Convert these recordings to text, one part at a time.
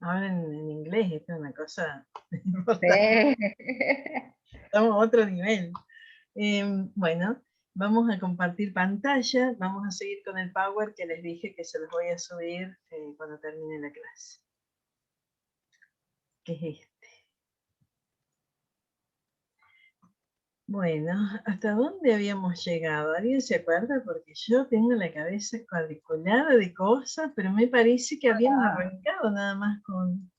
Ahora en inglés, esto es una cosa importante. Sí. Estamos a otro nivel. Bueno, vamos a compartir pantalla. Vamos a seguir con el Power que les dije que se los voy a subir cuando termine la clase. ¿Qué es este? Bueno, ¿hasta dónde habíamos llegado? ¿Alguien se acuerda? Porque yo tengo la cabeza cuadriculada de cosas, pero me parece que habíamos arrancado nada más con...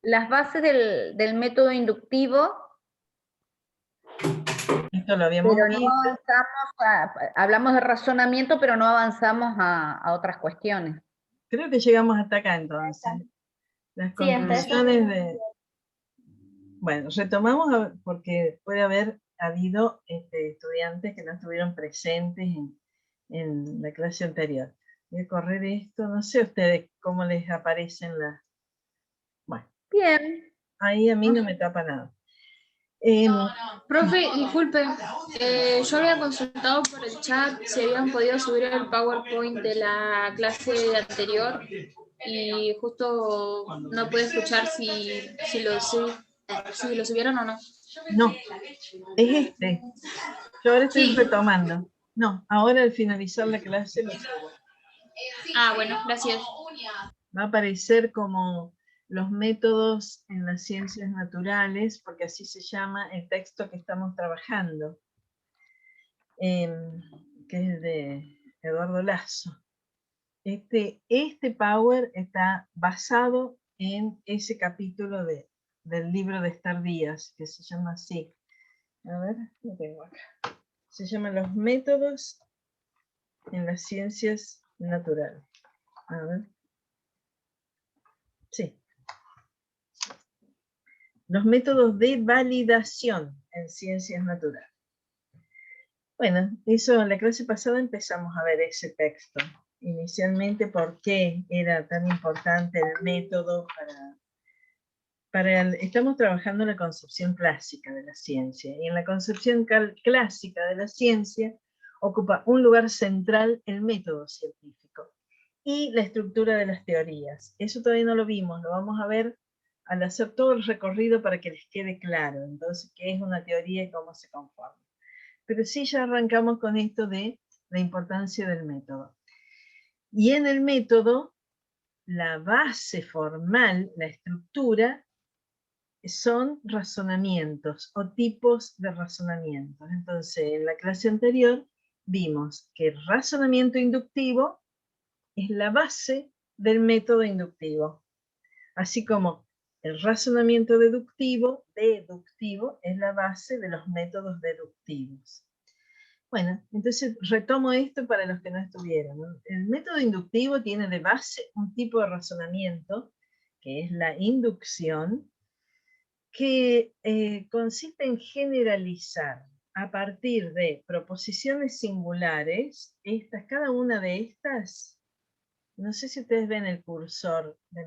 Las bases del método inductivo, Esto lo habíamos pero no visto. avanzamos, hablamos de razonamiento, pero no avanzamos a otras cuestiones. Creo que llegamos hasta acá entonces. Las Sí, hasta eso. conclusiones de... Bueno, retomamos porque puede haber habido estudiantes que no estuvieron presentes en la clase anterior. Voy a correr esto, no sé ustedes cómo les aparecen las... Bueno, Bien. ahí a mí no me tapa nada. Profe, disculpe, yo había consultado por el chat si habían podido subir el PowerPoint de la clase anterior y justo no pude escuchar si lo subieron o no. No, es este. Yo ahora estoy Sí. retomando. No, ahora al finalizar la clase lo subo. Ah, bueno, gracias. Va a aparecer como los métodos en las ciencias naturales, porque así se llama el texto que estamos trabajando, que es de Eduardo Lazo. Este Power está basado en ese capítulo del libro de Esther Díaz, que se llama así. A ver, lo tengo acá. Se llama Los métodos en las ciencias naturales. A ver. Sí. Los métodos de validación en ciencias naturales. Bueno, eso en la clase pasada empezamos a ver ese texto. Inicialmente, ¿por qué era tan importante el método estamos trabajando en la concepción clásica de la ciencia, y en la concepción clásica de la ciencia ocupa un lugar central el método científico y la estructura de las teorías. Eso todavía no lo vimos, lo vamos a ver al hacer todo el recorrido para que les quede claro, entonces, qué es una teoría y cómo se conforma. Pero sí ya arrancamos con esto de la importancia del método. Y en el método, la base formal, la estructura, son razonamientos o tipos de razonamientos. Entonces, en la clase anterior vimos que el razonamiento inductivo es la base del método inductivo, así como el razonamiento deductivo es la base de los métodos deductivos. Bueno, entonces retomo esto para los que no estuvieron, ¿no? El método inductivo tiene de base un tipo de razonamiento, que es la inducción, que consiste en generalizar a partir de proposiciones singulares, cada una de estas, no sé si ustedes ven el cursor de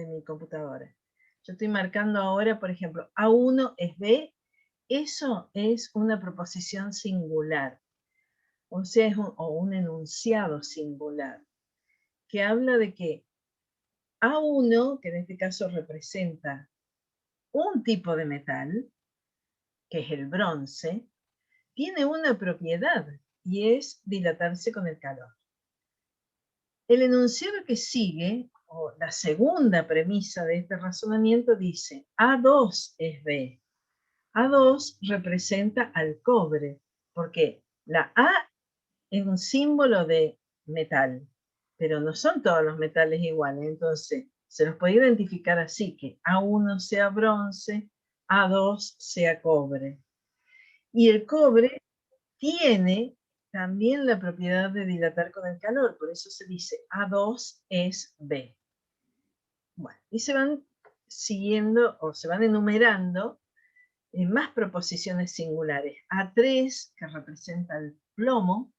mi computadora. Yo estoy marcando ahora, por ejemplo, A1 es B, eso es una proposición singular, o sea, es un enunciado singular, que habla de que A1, que en este caso representa un tipo de metal, que es el bronce, tiene una propiedad y es dilatarse con el calor. El enunciado que sigue, o la segunda premisa de este razonamiento, dice A2 es B. A2 representa al cobre, porque la A es un símbolo de metal, pero no son todos los metales iguales, entonces se los puede identificar así, que A1 sea bronce, A2 sea cobre. Y el cobre tiene también la propiedad de dilatar con el calor, por eso se dice A2 es B. Bueno, y se van siguiendo o se van enumerando más proposiciones singulares. A3, que representa el plomo,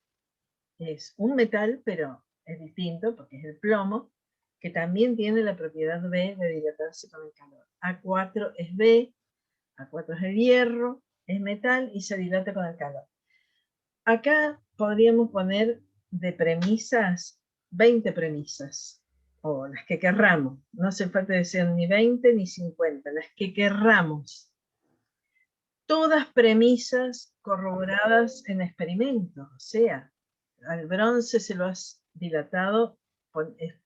es un metal, pero es distinto porque es el plomo, que también tiene la propiedad B de dilatarse con el calor. A4 es B, A4 es el hierro, es metal y se dilata con el calor. Acá podríamos poner de premisas 20 premisas. o las que querramos, no hace falta que sean ni 20 ni 50, las que querramos. Todas premisas corroboradas en experimentos, o sea, al bronce se lo has dilatado,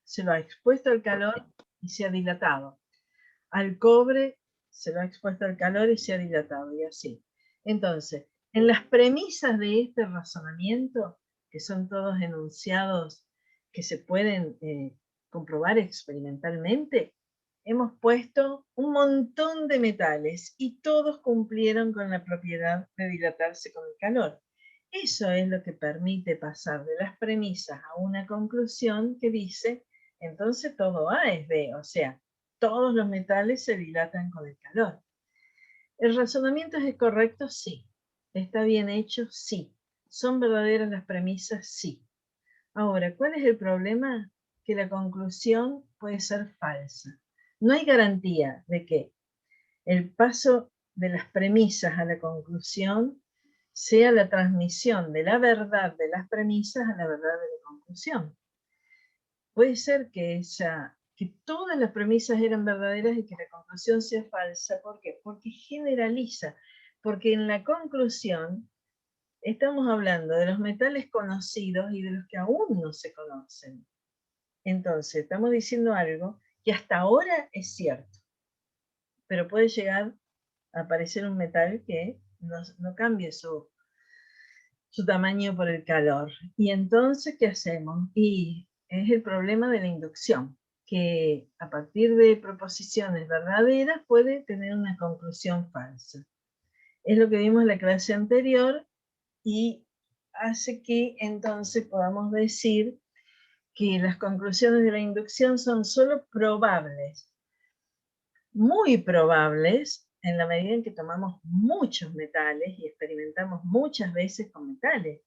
se lo ha expuesto al calor y se ha dilatado. Al cobre se lo ha expuesto al calor y se ha dilatado, y así. Entonces, en las premisas de este razonamiento, que son todos enunciados que se pueden comprobar experimentalmente, hemos puesto un montón de metales y todos cumplieron con la propiedad de dilatarse con el calor. Eso es lo que permite pasar de las premisas a una conclusión que dice, entonces todo A es B, o sea, todos los metales se dilatan con el calor. ¿El razonamiento es correcto? Sí. ¿Está bien hecho? Sí. ¿Son verdaderas las premisas? Sí. Ahora, ¿cuál es el problema? Que la conclusión puede ser falsa. No hay garantía de que el paso de las premisas a la conclusión sea la transmisión de la verdad de las premisas a la verdad de la conclusión. Puede ser que todas las premisas eran verdaderas y que la conclusión sea falsa. ¿Por qué? Porque generaliza. Porque en la conclusión estamos hablando de los metales conocidos y de los que aún no se conocen. Entonces, estamos diciendo algo que hasta ahora es cierto, pero puede llegar a aparecer un metal que no cambie su tamaño por el calor. Y entonces, ¿qué hacemos? Y es el problema de la inducción, que a partir de proposiciones verdaderas puede tener una conclusión falsa. Es lo que vimos en la clase anterior y hace que entonces podamos decir que las conclusiones de la inducción son solo probables, muy probables, en la medida en que tomamos muchos metales y experimentamos muchas veces con metales.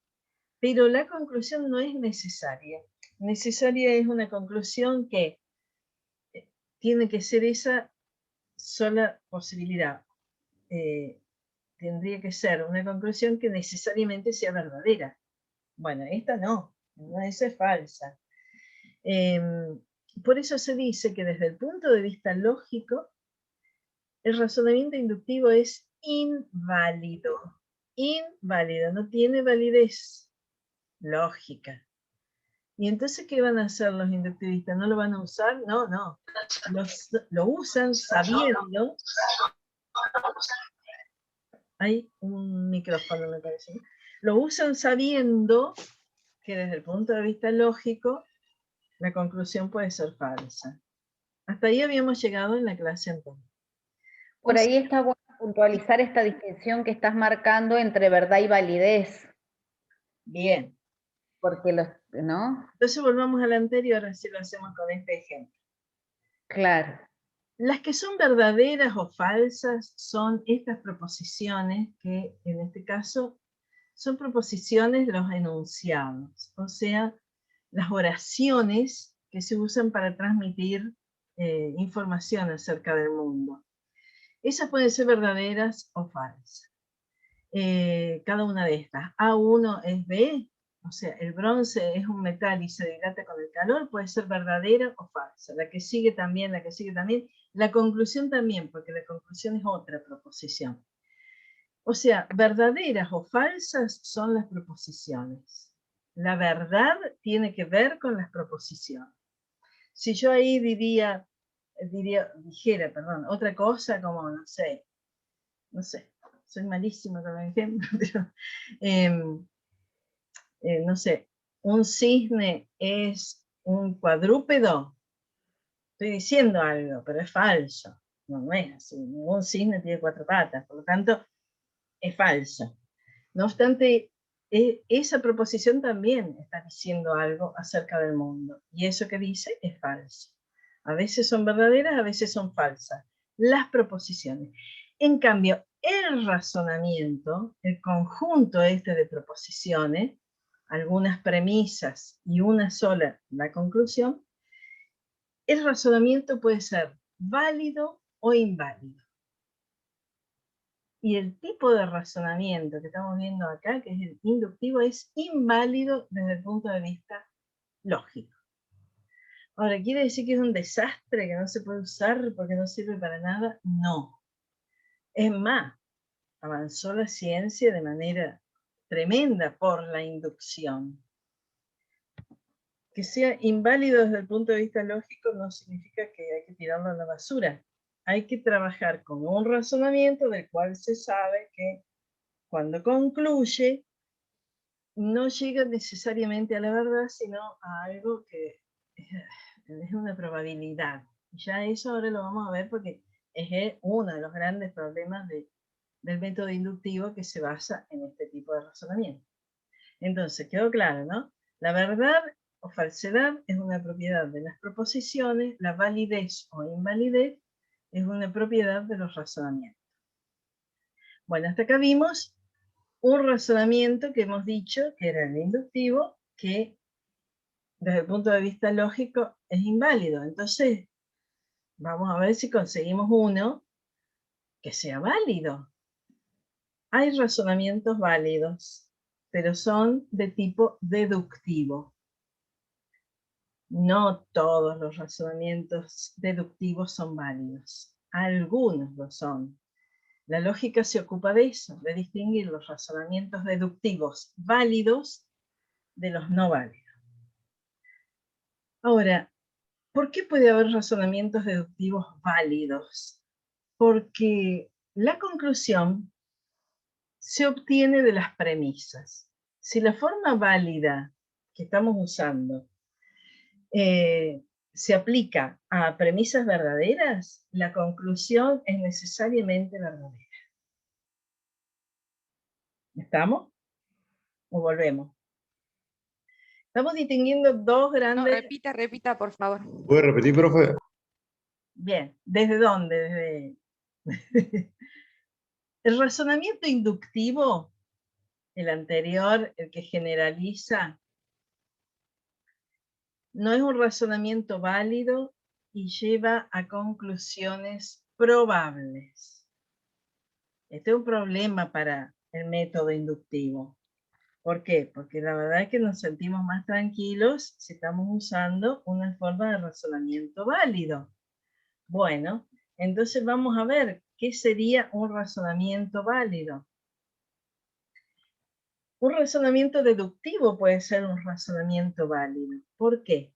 Pero la conclusión no es necesaria. Necesaria es una conclusión que tiene que ser esa sola posibilidad. Tendría que ser una conclusión que necesariamente sea verdadera. Bueno, esta no, esa es falsa. Por eso se dice que desde el punto de vista lógico, el razonamiento inductivo es inválido. Inválido, no tiene validez lógica. ¿Y entonces qué van a hacer los inductivistas? ¿No lo van a usar? No, no. Lo usan sabiendo. Hay un micrófono, me parece. Lo usan sabiendo que desde el punto de vista lógico, la conclusión puede ser falsa. Hasta ahí habíamos llegado en la clase anterior. Por ahí está bueno puntualizar esta distinción que estás marcando entre verdad y validez. Bien. Porque ¿no? Entonces volvamos a la anterior, así lo hacemos con este ejemplo. Claro. Las que son verdaderas o falsas son estas proposiciones que en este caso son proposiciones de los enunciados, o sea, las oraciones que se usan para transmitir información acerca del mundo. Esas pueden ser verdaderas o falsas. Cada una de estas. A1 es B, o sea, el bronce es un metal y se dilata con el calor, puede ser verdadera o falsa. La que sigue también, la que sigue también. La conclusión también, porque la conclusión es otra proposición. O sea, verdaderas o falsas son las proposiciones. La verdad tiene que ver con las proposiciones. Si yo ahí dijera, otra cosa como, no sé, soy malísima con el ejemplo, pero no sé, un cisne es un cuadrúpedo, estoy diciendo algo, pero es falso, no es así, ningún cisne tiene 4 patas, por lo tanto, es falso. No obstante, esa proposición también está diciendo algo acerca del mundo, y eso que dice es falso. A veces son verdaderas, a veces son falsas, las proposiciones. En cambio, el razonamiento, el conjunto este de proposiciones, algunas premisas y una sola la conclusión, el razonamiento puede ser válido o inválido. Y el tipo de razonamiento que estamos viendo acá, que es el inductivo, es inválido desde el punto de vista lógico. Ahora, ¿quiere decir que es un desastre, que no se puede usar porque no sirve para nada? No. Es más, avanzó la ciencia de manera tremenda por la inducción. Que sea inválido desde el punto de vista lógico no significa que hay que tirarlo a la basura. Hay que trabajar con un razonamiento del cual se sabe que cuando concluye no llega necesariamente a la verdad, sino a algo que es una probabilidad. Ya eso ahora lo vamos a ver porque es uno de los grandes problemas del método inductivo, que se basa en este tipo de razonamiento. Entonces, quedó claro, ¿no? La verdad o falsedad es una propiedad de las proposiciones, la validez o invalidez es una propiedad de los razonamientos. Bueno, hasta acá vimos un razonamiento que hemos dicho que era el inductivo, que desde el punto de vista lógico es inválido. Entonces, vamos a ver si conseguimos uno que sea válido. Hay razonamientos válidos, pero son de tipo deductivo. No todos los razonamientos deductivos son válidos. Algunos lo son. La lógica se ocupa de eso, de distinguir los razonamientos deductivos válidos de los no válidos. Ahora, ¿por qué puede haber razonamientos deductivos válidos? Porque la conclusión se obtiene de las premisas. Si la forma válida que estamos usando se aplica a premisas verdaderas, la conclusión es necesariamente verdadera. ¿Estamos? ¿O volvemos? Estamos distinguiendo dos grandes... No, repita, por favor. ¿Puede repetir, profe? Bien, ¿desde dónde? Desde... El razonamiento inductivo, el anterior, el que generaliza, no es un razonamiento válido y lleva a conclusiones probables. Este es un problema para el método inductivo. ¿Por qué? Porque la verdad es que nos sentimos más tranquilos si estamos usando una forma de razonamiento válido. Bueno, entonces vamos a ver qué sería un razonamiento válido. Un razonamiento deductivo puede ser un razonamiento válido. ¿Por qué?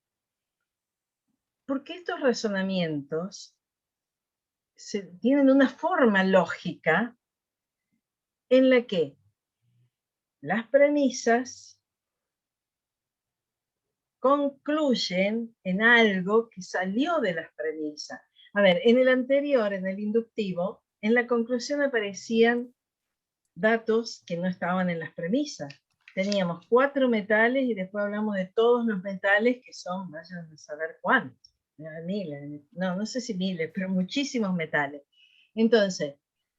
Porque estos razonamientos tienen una forma lógica en la que las premisas concluyen en algo que salió de las premisas. A ver, en el anterior, en el inductivo, en la conclusión aparecían datos que no estaban en las premisas. Teníamos 4 metales y después hablamos de todos los metales que son, vayan a saber cuántos, miles, no sé si miles, pero muchísimos metales. Entonces,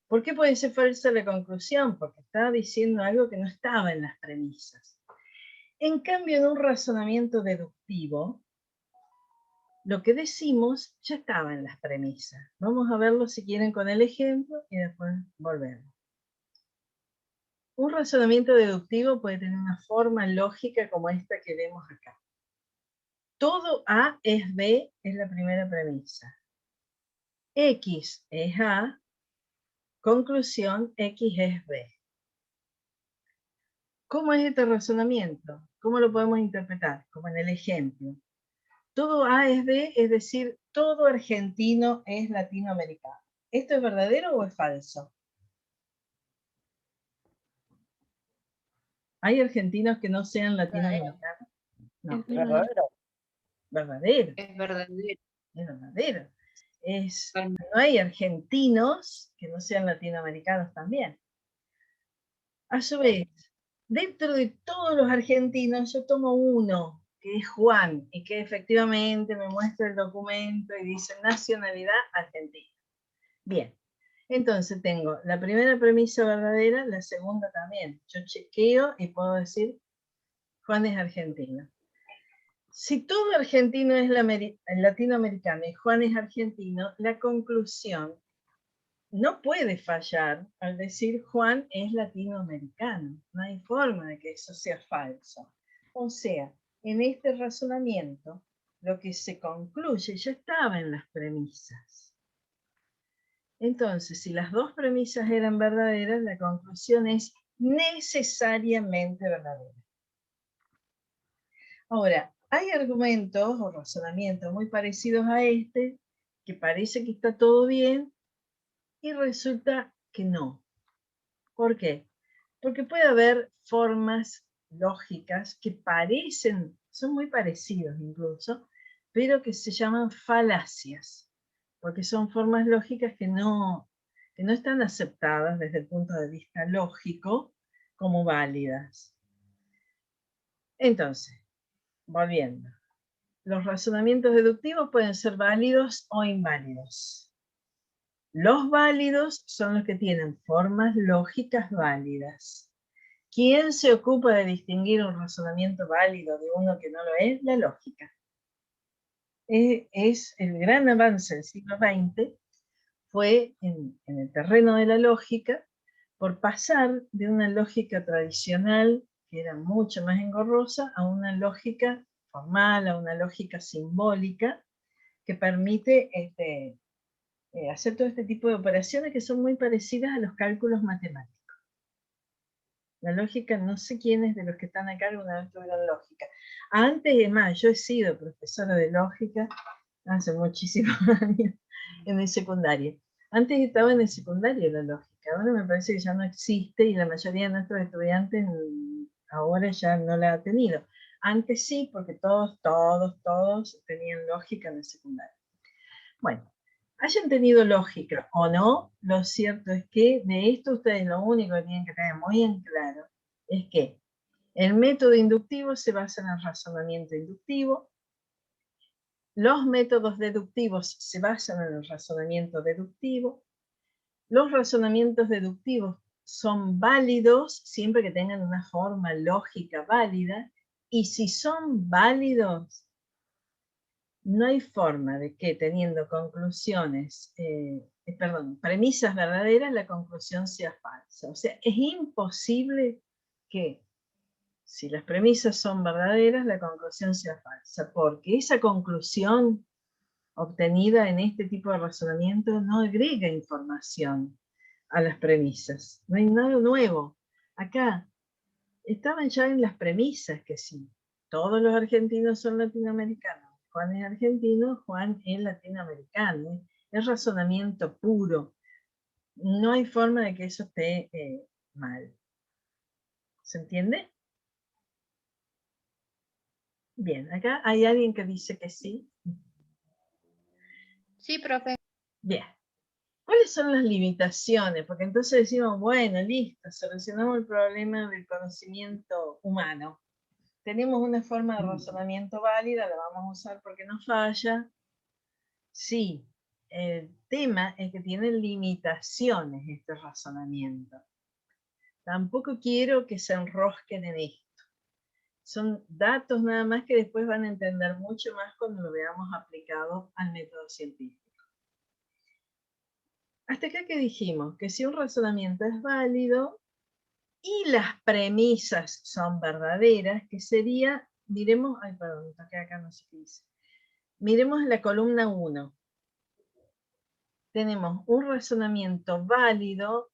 ¿por qué puede ser falsa la conclusión? Porque estaba diciendo algo que no estaba en las premisas. En cambio, en un razonamiento deductivo, lo que decimos ya estaba en las premisas. Vamos a verlo si quieren con el ejemplo y después volvemos. Un razonamiento deductivo puede tener una forma lógica como esta que vemos acá. Todo A es B es la primera premisa. X es A, conclusión, X es B. ¿Cómo es este razonamiento? ¿Cómo lo podemos interpretar? Como en el ejemplo. Todo A es B, es decir, todo argentino es latinoamericano. ¿Esto es verdadero o es falso? ¿Hay argentinos que no sean latinoamericanos? No. Es verdadero. Verdadero. Es verdadero. Es verdadero. No hay argentinos que no sean latinoamericanos también. A su vez, dentro de todos los argentinos, yo tomo uno, que es Juan, y que efectivamente me muestra el documento y dice nacionalidad argentina. Bien, entonces tengo la primera premisa verdadera, la segunda también. Yo chequeo y puedo decir Juan es argentino. Si todo argentino es latinoamericano y Juan es argentino, la conclusión no puede fallar al decir Juan es latinoamericano. No hay forma de que eso sea falso. O sea, en este razonamiento, lo que se concluye ya estaba en las premisas. Entonces, si las dos premisas eran verdaderas, la conclusión es necesariamente verdadera. Ahora, hay argumentos o razonamientos muy parecidos a este, que parece que está todo bien, y resulta que no. ¿Por qué? Porque puede haber formas lógicas que parecen, son muy parecidos incluso, pero que se llaman falacias, porque son formas lógicas que no están aceptadas desde el punto de vista lógico como válidas. Entonces, volviendo, los razonamientos deductivos pueden ser válidos o inválidos. Los válidos son los que tienen formas lógicas válidas. ¿Quién se ocupa de distinguir un razonamiento válido de uno que no lo es? La lógica. Es el gran avance del siglo XX, fue en el terreno de la lógica, por pasar de una lógica tradicional, que era mucho más engorrosa, a una lógica formal, a una lógica simbólica, que permite hacer todo este tipo de operaciones que son muy parecidas a los cálculos matemáticos. La lógica, no sé quiénes de los que están acá alguna vez tuvieron lógica. Antes, es más, yo he sido profesora de lógica hace muchísimos años en el secundario. Antes estaba en el secundario la lógica, ahora me parece que ya no existe y la mayoría de nuestros estudiantes ahora ya no la ha tenido. Antes sí, porque todos tenían lógica en el secundario. Bueno, hayan tenido lógica o no, lo cierto es que de esto ustedes lo único que tienen que tener muy en claro es que el método inductivo se basa en el razonamiento inductivo, los métodos deductivos se basan en el razonamiento deductivo, los razonamientos deductivos son válidos siempre que tengan una forma lógica válida, y si son válidos, no hay forma de que teniendo premisas verdaderas, la conclusión sea falsa. O sea, es imposible que, si las premisas son verdaderas, la conclusión sea falsa, porque esa conclusión obtenida en este tipo de razonamiento no agrega información a las premisas. No hay nada nuevo. Acá estaban ya en las premisas que sí, todos los argentinos son latinoamericanos. Juan es argentino, Juan es latinoamericano. Es razonamiento puro. No hay forma de que eso esté mal. ¿Se entiende? Bien, acá hay alguien que dice que sí. Sí, profe. Bien. ¿Cuáles son las limitaciones? Porque entonces decimos, bueno, listo, solucionamos el problema del conocimiento humano. Tenemos una forma de razonamiento válida, la vamos a usar porque no falla. Sí, el tema es que tiene limitaciones este razonamiento. Tampoco quiero que se enrosquen en esto. Son datos nada más que después van a entender mucho más cuando lo veamos aplicado al método científico. Hasta acá que dijimos que si un razonamiento es válido y las premisas son verdaderas, que sería, miremos, ay perdón, toqué acá, no sé qué dice. Miremos la columna 1. Tenemos un razonamiento válido,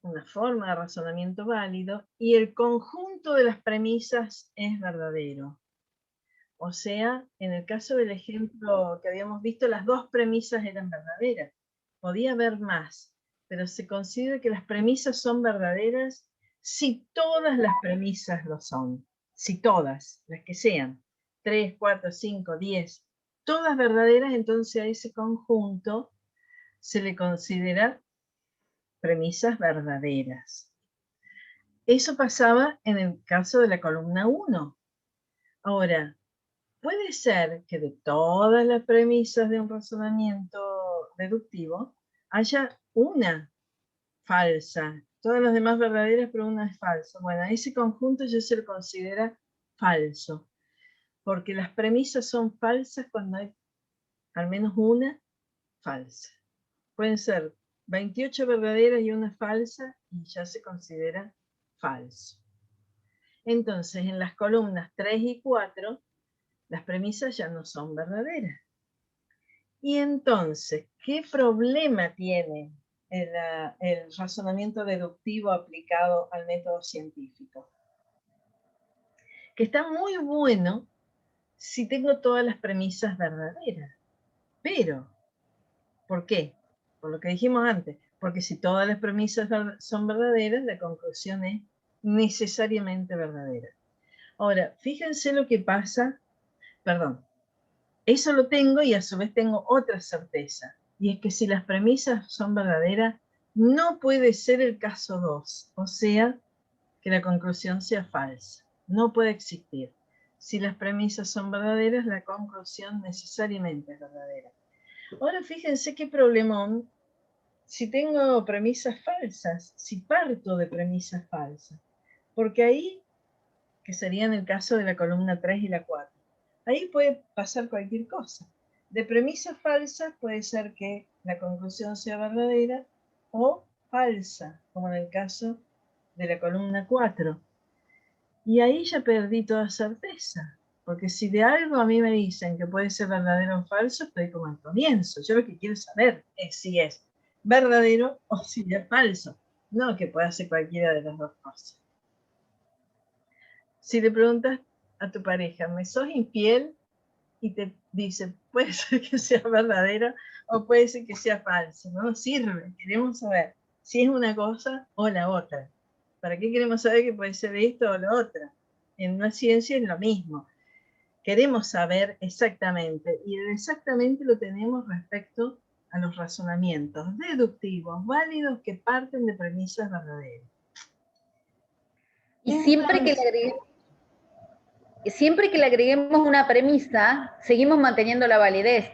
una forma de razonamiento válido, y el conjunto de las premisas es verdadero. O sea, en el caso del ejemplo que habíamos visto, las dos premisas eran verdaderas. Podía haber más, pero se considera que las premisas son verdaderas si todas las premisas lo son. Si todas, las que sean, 3, 4, 5, 10, todas verdaderas, entonces a ese conjunto se le considera premisas verdaderas. Eso pasaba en el caso de la columna 1. Ahora, puede ser que de todas las premisas de un razonamiento deductivo haya una falsa, todas las demás verdaderas, pero una es falsa. Bueno, a ese conjunto ya se lo considera falso, porque las premisas son falsas cuando hay al menos una falsa. Pueden ser 28 verdaderas y una falsa, y ya se considera falso. Entonces, en las columnas 3 y 4 Las premisas ya no son verdaderas. Y entonces, ¿qué problema tiene el razonamiento deductivo aplicado al método científico? Que está muy bueno si tengo todas las premisas verdaderas. Pero, ¿por qué? Por lo que dijimos antes, porque si todas las premisas son verdaderas, la conclusión es necesariamente verdadera. Ahora, fíjense lo que pasa, perdón, eso lo tengo y a su vez tengo otra certeza, y es que si las premisas son verdaderas, no puede ser el caso 2, o sea, que la conclusión sea falsa. No puede existir. Si las premisas son verdaderas, la conclusión necesariamente es verdadera. Ahora fíjense qué problemón si tengo premisas falsas, si parto de premisas falsas, porque ahí, que sería en el caso de la columna 3 y la 4, ahí puede pasar cualquier cosa. De premisas falsas puede ser que la conclusión sea verdadera o falsa, como en el caso de la columna 4. Y ahí ya perdí toda certeza, porque si de algo a mí me dicen que puede ser verdadero o falso, estoy como al comienzo. Yo lo que quiero saber es si es verdadero o si es falso, no que pueda ser cualquiera de las dos cosas. Si le preguntas a tu pareja, ¿me sos infiel? Y te dice, puede ser que sea verdadero o puede ser que sea falso. No nos sirve, queremos saber si es una cosa o la otra. ¿Para qué queremos saber que puede ser esto o lo otro? En una ciencia es lo mismo. Queremos saber exactamente, y el exactamente lo tenemos respecto a los razonamientos deductivos válidos que parten de premisas verdaderas. Y siempre que le agreguemos una premisa, seguimos manteniendo la validez.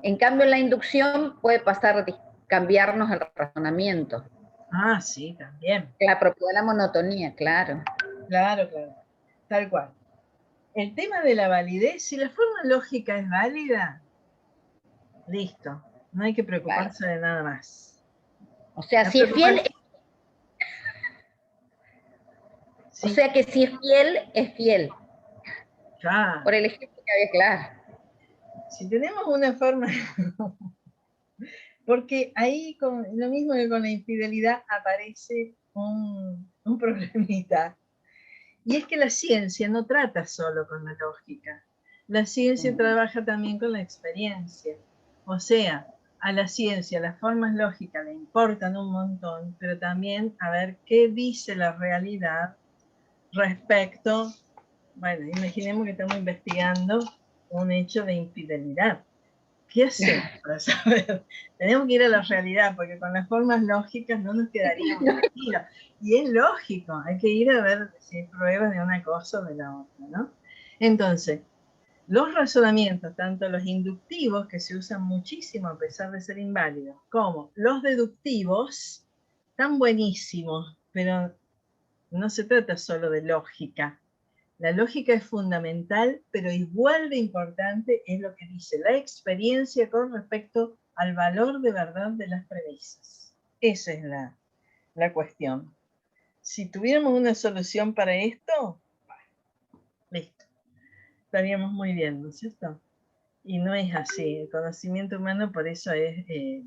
En cambio, en la inducción puede pasar a cambiarnos el razonamiento. Ah, sí, también. La propiedad de la monotonía, claro. Claro, claro. Tal cual. El tema de la validez, si la forma lógica es válida, listo. No hay que preocuparse de nada más. O sea, La si es fiel, sí, o sea que si es fiel, es fiel. claro. Por el ejemplo que había, claro. Si tenemos una forma, porque ahí con lo mismo que con la infidelidad aparece un problemita. Y es que la ciencia no trata solo con la lógica. La ciencia trabaja también con la experiencia. O sea, a la ciencia las formas lógicas le importan un montón, pero también a ver qué dice la realidad respecto, bueno, imaginemos que estamos investigando un hecho de infidelidad. ¿Qué hacemos para saber? Tenemos que ir a la realidad, porque con las formas lógicas no nos quedaríamos tranquilos. Y es lógico, hay que ir a ver si hay pruebas de una cosa o de la otra, ¿no? Entonces, los razonamientos, tanto los inductivos, que se usan muchísimo a pesar de ser inválidos, como los deductivos, están buenísimos, pero no se trata solo de lógica. La lógica es fundamental, pero igual de importante es lo que dice la experiencia con respecto al valor de verdad de las premisas. Esa es la cuestión. Si tuviéramos una solución para esto, listo, estaríamos muy bien, ¿no es cierto? Y no es así, el conocimiento humano por eso es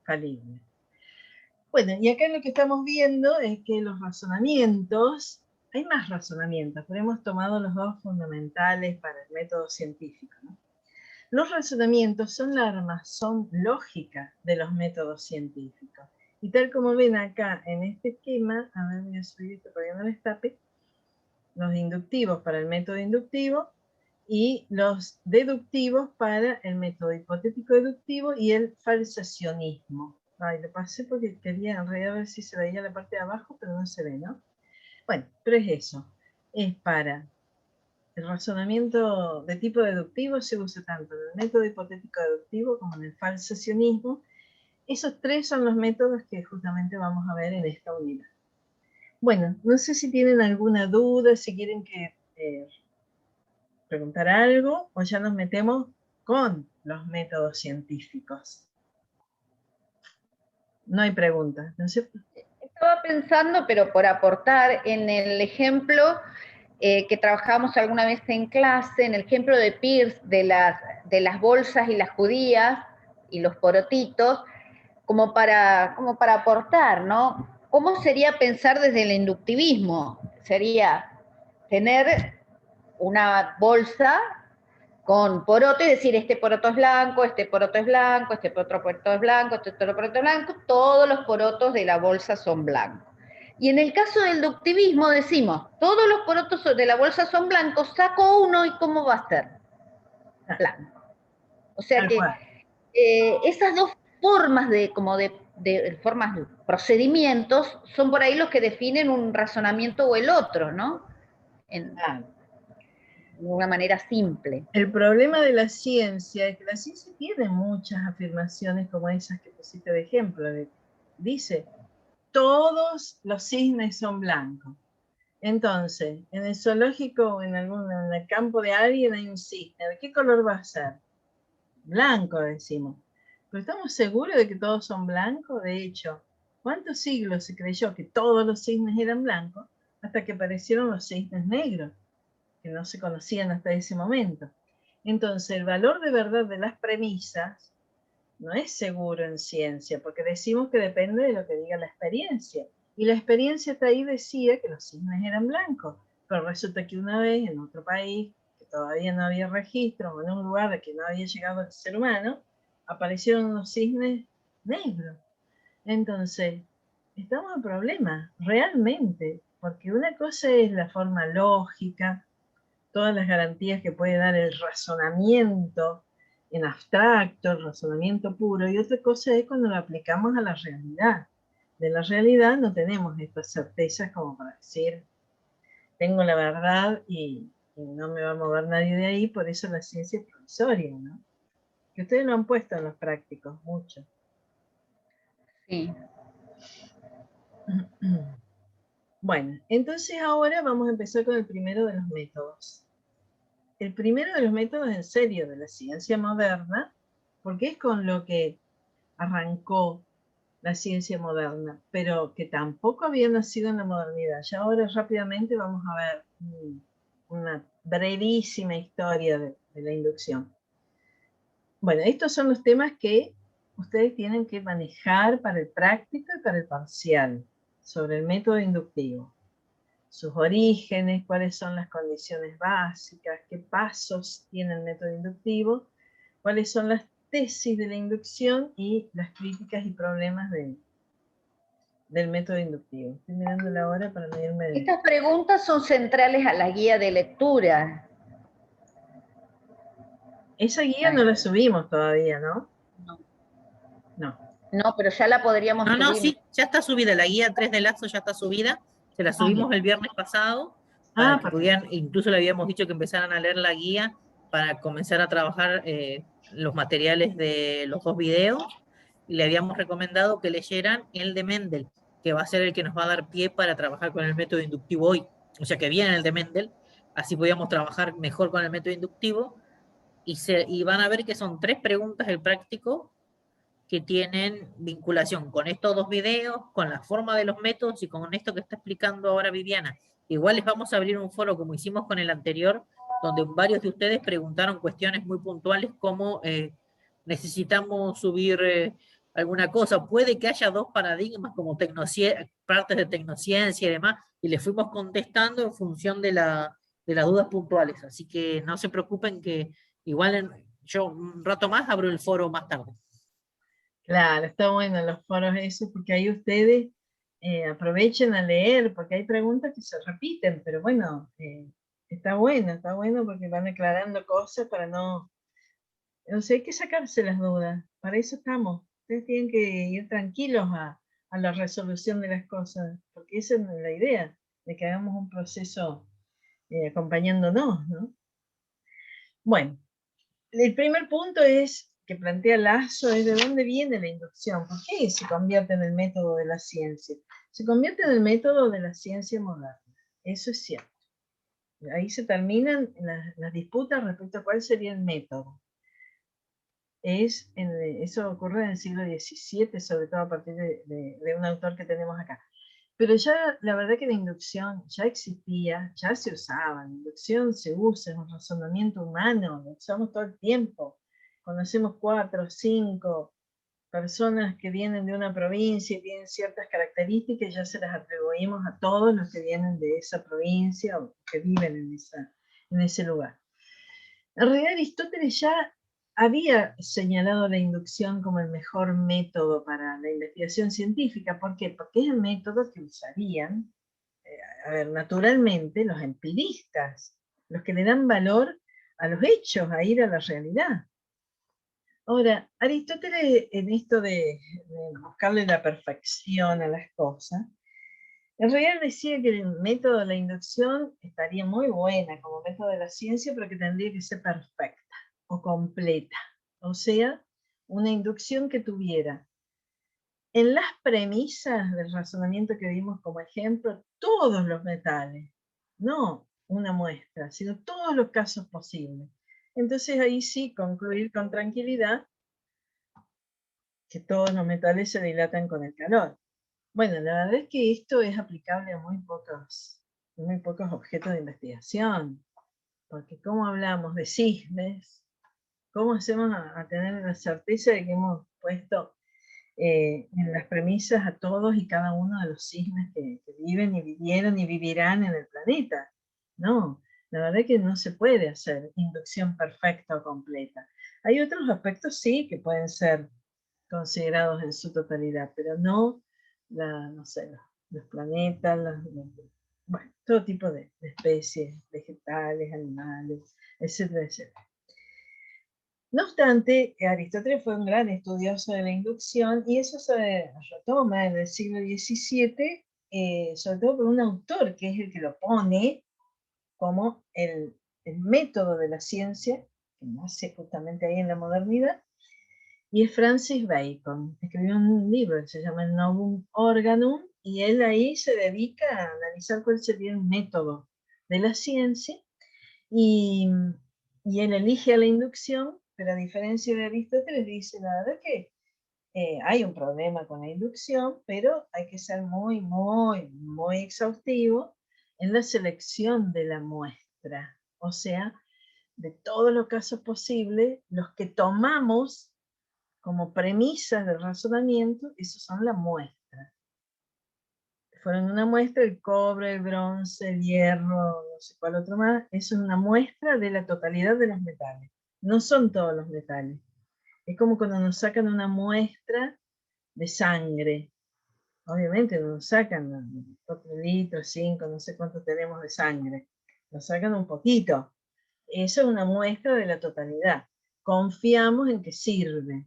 falible. Bueno, y acá lo que estamos viendo es que los razonamientos, hay más razonamientos, pero hemos tomado los dos fundamentales para el método científico, ¿no? Los razonamientos son la armazón lógica de los métodos científicos. Y tal como ven acá en este esquema, a ver, voy a subir esto para que no les tape, los inductivos para el método inductivo y los deductivos para el método hipotético deductivo y el falsacionismo. Ay, lo pasé porque quería en realidad ver si se veía la parte de abajo, pero no se ve, ¿no? Bueno, pero es eso. Es para el razonamiento de tipo deductivo, se usa tanto en el método hipotético deductivo como en el falsacionismo. Esos tres son los métodos que justamente vamos a ver en esta unidad. Bueno, no sé si tienen alguna duda, si quieren que preguntar algo o ya nos metemos con los métodos científicos. No hay preguntas, ¿no es cierto? Estaba pensando, pero por aportar en el ejemplo, que trabajábamos alguna vez en clase, en el ejemplo de Peirce, de las bolsas y las judías, y los porotitos, como para aportar, ¿no? ¿Cómo sería pensar desde el inductivismo? Sería tener una bolsa con poroto y decir, este poroto es blanco, este poroto es blanco, este otro poroto es blanco, este otro poroto es blanco, todos los porotos de la bolsa son blancos. Y en el caso del inductivismo decimos, todos los porotos de la bolsa son blancos, saco uno y ¿cómo va a ser? Blanco. O sea que esas dos formas formas de procedimientos son por ahí los que definen un razonamiento o el otro, ¿no? De una manera simple. El problema de la ciencia es que la ciencia tiene muchas afirmaciones como esas que pusiste de ejemplo. Dice, todos los cisnes son blancos. Entonces, en el zoológico o en el campo de alguien hay un cisne. ¿De qué color va a ser? Blanco, decimos. Pero ¿estamos seguros de que todos son blancos? De hecho, ¿cuántos siglos se creyó que todos los cisnes eran blancos hasta que aparecieron los cisnes negros, que no se conocían hasta ese momento? Entonces, el valor de verdad de las premisas no es seguro en ciencia, porque decimos que depende de lo que diga la experiencia. Y la experiencia hasta ahí decía que los cisnes eran blancos, pero resulta que una vez en otro país, que todavía no había registro, o en un lugar de que no había llegado el ser humano, aparecieron unos cisnes negros. Entonces, estamos en problemas, realmente, porque una cosa es la forma lógica, todas las garantías que puede dar el razonamiento en abstracto, el razonamiento puro, y otra cosa es cuando lo aplicamos a la realidad. De la realidad no tenemos estas certezas como para decir, tengo la verdad y no me va a mover nadie de ahí, por eso la ciencia es provisoria, ¿no? Que ustedes lo han puesto en los prácticos, mucho. Sí. Bueno, entonces ahora vamos a empezar con el primero de los métodos. El primero de los métodos en serio de la ciencia moderna, porque es con lo que arrancó la ciencia moderna, pero que tampoco había nacido en la modernidad. Ya ahora rápidamente vamos a ver una brevísima historia de la inducción. Bueno, estos son los temas que ustedes tienen que manejar para el práctico y para el parcial, sobre el método inductivo. Sus orígenes, cuáles son las condiciones básicas, qué pasos tiene el método inductivo, cuáles son las tesis de la inducción y las críticas y problemas del método inductivo. Estoy mirando la hora para no irme de... Estas preguntas son centrales a la guía de lectura. Esa guía no la subimos todavía, ¿no? No. No, pero ya la podríamos subir. No, sí, ya está subida, la guía 3 de Lazo ya está subida, se la subimos el viernes pasado, para que pudieran, incluso le habíamos dicho que empezaran a leer la guía para comenzar a trabajar los materiales de los 2 videos, y le habíamos recomendado que leyeran el de Mendel, que va a ser el que nos va a dar pie para trabajar con el método inductivo hoy, o sea que viene el de Mendel, así podíamos trabajar mejor con el método inductivo, y van a ver que son 3 preguntas el práctico, que tienen vinculación con estos 2 videos, con la forma de los métodos y con esto que está explicando ahora Viviana. Igual les vamos a abrir un foro como hicimos con el anterior, donde varios de ustedes preguntaron cuestiones muy puntuales como necesitamos subir alguna cosa. Puede que haya 2 paradigmas como partes de tecnociencia y demás, y les fuimos contestando en función de las dudas puntuales. Así que no se preocupen que igual yo un rato más abro el foro más tarde. Claro, está bueno los foros esos, porque ahí ustedes aprovechen a leer, porque hay preguntas que se repiten, pero bueno, está bueno porque van aclarando cosas para no... O sea, hay que sacarse las dudas, para eso estamos. Ustedes tienen que ir tranquilos a la resolución de las cosas, porque esa es la idea, de que hagamos un proceso acompañándonos, ¿no? Bueno, el primer punto es que plantea Lazo es de dónde viene la inducción. ¿Por qué se convierte en el método de la ciencia? Se convierte en el método de la ciencia moderna. Eso es cierto. Ahí se terminan las disputas respecto a cuál sería el método. Eso ocurre en el siglo XVII, sobre todo a partir de un autor que tenemos acá. Pero ya, la verdad que la inducción ya existía, ya se usaba, la inducción se usa, es un razonamiento humano, lo usamos todo el tiempo. Conocemos 4 o 5 personas que vienen de una provincia y tienen ciertas características, ya se las atribuimos a todos los que vienen de esa provincia o que viven en ese lugar. En realidad Aristóteles ya había señalado la inducción como el mejor método para la investigación científica. ¿Por qué? Porque es el método que usarían, naturalmente, los empiristas, los que le dan valor a los hechos, a ir a la realidad. Ahora, Aristóteles, en esto de buscarle la perfección a las cosas, en realidad decía que el método de la inducción estaría muy buena como método de la ciencia, pero que tendría que ser perfecta o completa. O sea, una inducción que tuviera en las premisas del razonamiento que vimos como ejemplo todos los metales, no una muestra, sino todos los casos posibles. Entonces ahí sí concluir con tranquilidad que todos los metales se dilatan con el calor. Bueno, la verdad es que esto es aplicable a muy pocos objetos de investigación, porque ¿cómo hablamos de cisnes? ¿Cómo hacemos a tener la certeza de que hemos puesto en las premisas a todos y cada uno de los cisnes que viven y vivieron y vivirán en el planeta? No, la verdad es que no se puede hacer inducción perfecta o completa. Hay otros aspectos sí que pueden ser considerados en su totalidad, pero no, no sé, los planetas, bueno, todo tipo de especies, vegetales, animales, etcétera, etcétera. No obstante, Aristóteles fue un gran estudioso de la inducción y eso se retoma en el siglo XVII, sobre todo por un autor que es el que lo pone como el método de la ciencia, que nace justamente ahí en la modernidad, y es Francis Bacon. Escribió un libro que se llama el Novum Organum, y él ahí se dedica a analizar cuál sería el método de la ciencia, y él elige a la inducción, pero a diferencia de Aristóteles dice, la verdad que hay un problema con la inducción, pero hay que ser muy, muy, muy exhaustivo en la selección de la muestra. O sea, de todos los casos posibles, los que tomamos como premisas del razonamiento, esos son la muestra. Fueron una muestra el cobre, el bronce, el hierro, no sé cuál otro más. Eso es una muestra de la totalidad de los metales. No son todos los metales. Es como cuando nos sacan una muestra de sangre. Obviamente nos sacan 4 litros, 5, no sé cuánto tenemos de sangre. Nos sacan un poquito. Eso es una muestra de la totalidad. Confiamos en que sirve.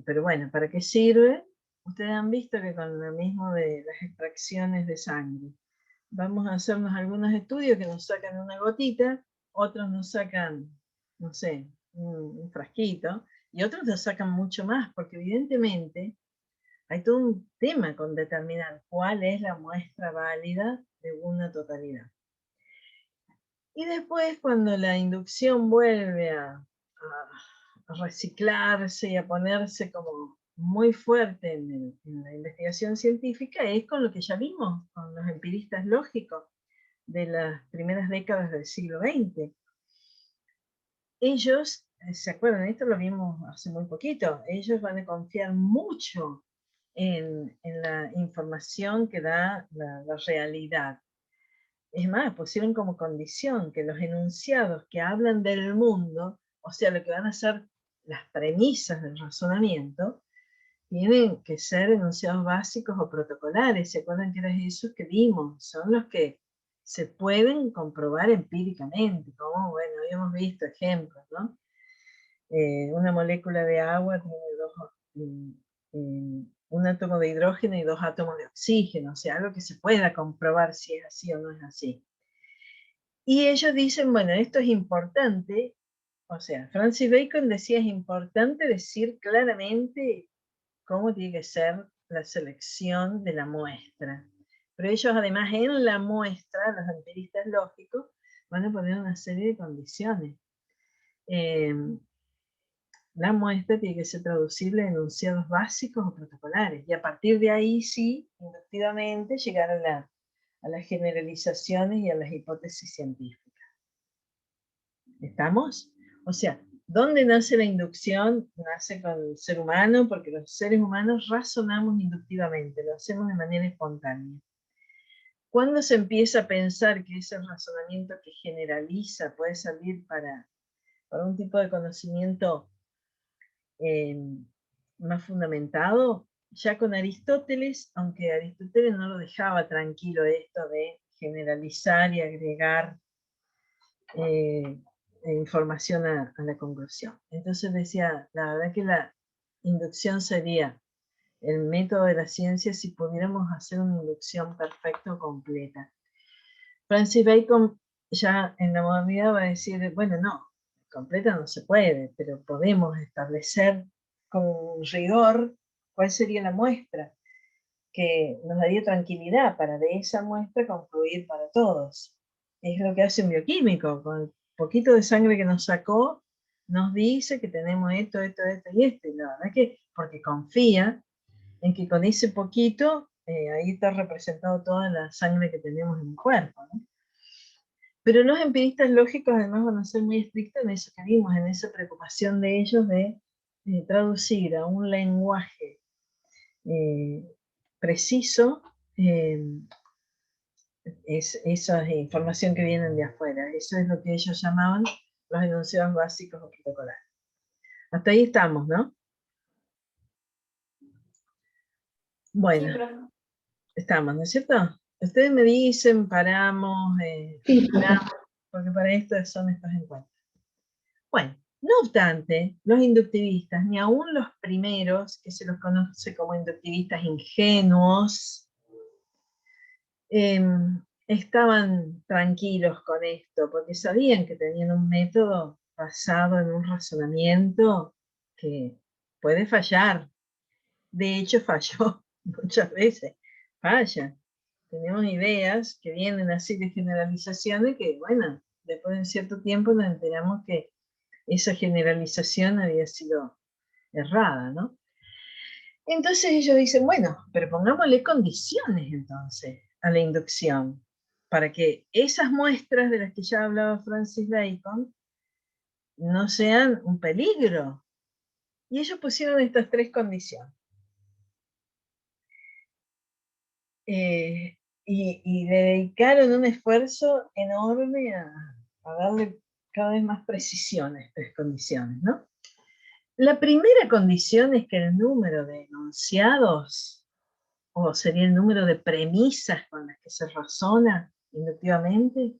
Pero bueno, ¿para qué sirve? Ustedes han visto que con lo mismo de las extracciones de sangre, vamos a hacernos algunos estudios que nos sacan una gotita, otros nos sacan, no sé, un frasquito, y otros nos sacan mucho más, porque evidentemente hay todo un tema con determinar cuál es la muestra válida de una totalidad. Y después, cuando la inducción vuelve a reciclarse y a ponerse como muy fuerte en la investigación científica, es con lo que ya vimos, con los empiristas lógicos de las primeras décadas del siglo XX. Ellos, ¿se acuerdan? Esto lo vimos hace muy poquito. Ellos van a confiar mucho en la información que da la realidad. Es más, pusieron como condición que los enunciados que hablan del mundo, o sea, lo que van a ser las premisas del razonamiento, tienen que ser enunciados básicos o protocolares. ¿Se acuerdan que eran esos que vimos? Son los que se pueden comprobar empíricamente, como, bueno, habíamos visto ejemplos, ¿no? Una molécula de agua tiene un átomo de hidrógeno y 2 átomos de oxígeno, o sea, algo que se pueda comprobar si es así o no es así. Y ellos dicen, bueno, esto es importante, o sea, Francis Bacon decía, es importante decir claramente cómo tiene que ser la selección de la muestra. Pero ellos además en la muestra, los empiristas lógicos, van a poner una serie de condiciones. la muestra tiene que ser traducible en enunciados básicos o protocolares, y a partir de ahí sí, inductivamente, llegar a las generalizaciones y a las hipótesis científicas. ¿Estamos? O sea, ¿dónde nace la inducción? Nace con el ser humano, porque los seres humanos razonamos inductivamente, lo hacemos de manera espontánea. ¿Cuándo se empieza a pensar que ese razonamiento que generaliza puede servir para un tipo de conocimiento más fundamentado? Ya con Aristóteles, aunque Aristóteles no lo dejaba tranquilo esto de generalizar y agregar información a la conclusión. Entonces decía, la verdad que la inducción sería el método de la ciencia si pudiéramos hacer una inducción perfecta o completa. Francis Bacon ya en la modernidad va a decir, bueno, no, completa no se puede, pero podemos establecer con rigor cuál sería la muestra, que nos daría tranquilidad para de esa muestra concluir para todos. Es lo que hace un bioquímico, con el poquito de sangre que nos sacó, nos dice que tenemos esto, esto, esto y esto. Y la verdad que, porque confía en que con ese poquito, ahí está representado toda la sangre que tenemos en el cuerpo, ¿no? Pero los empiristas lógicos además van a ser muy estrictos en eso que vimos, en esa preocupación de ellos de traducir a un lenguaje preciso esa información que vienen de afuera. Eso es lo que ellos llamaban los enunciados básicos o protocolares. Hasta ahí estamos, ¿no? Bueno, estamos, ¿no es cierto? Ustedes me dicen, paramos, porque para esto son estos encuentros. Bueno, no obstante, los inductivistas, ni aún los primeros, que se los conoce como inductivistas ingenuos, estaban tranquilos con esto, porque sabían que tenían un método basado en un razonamiento que puede fallar. De hecho, falló muchas veces. Falla. Tenemos ideas que vienen así de generalizaciones que, bueno, después de cierto tiempo nos enteramos que esa generalización había sido errada, ¿no? Entonces ellos dicen, bueno, pero pongámosle condiciones entonces a la inducción, para que esas muestras de las que ya hablaba Francis Bacon no sean un peligro. Y ellos pusieron estas tres condiciones. Y le dedicaron un esfuerzo enorme a darle cada vez más precisión a estas condiciones, ¿no? La primera condición es que el número de enunciados, o sería el número de premisas con las que se razona inductivamente,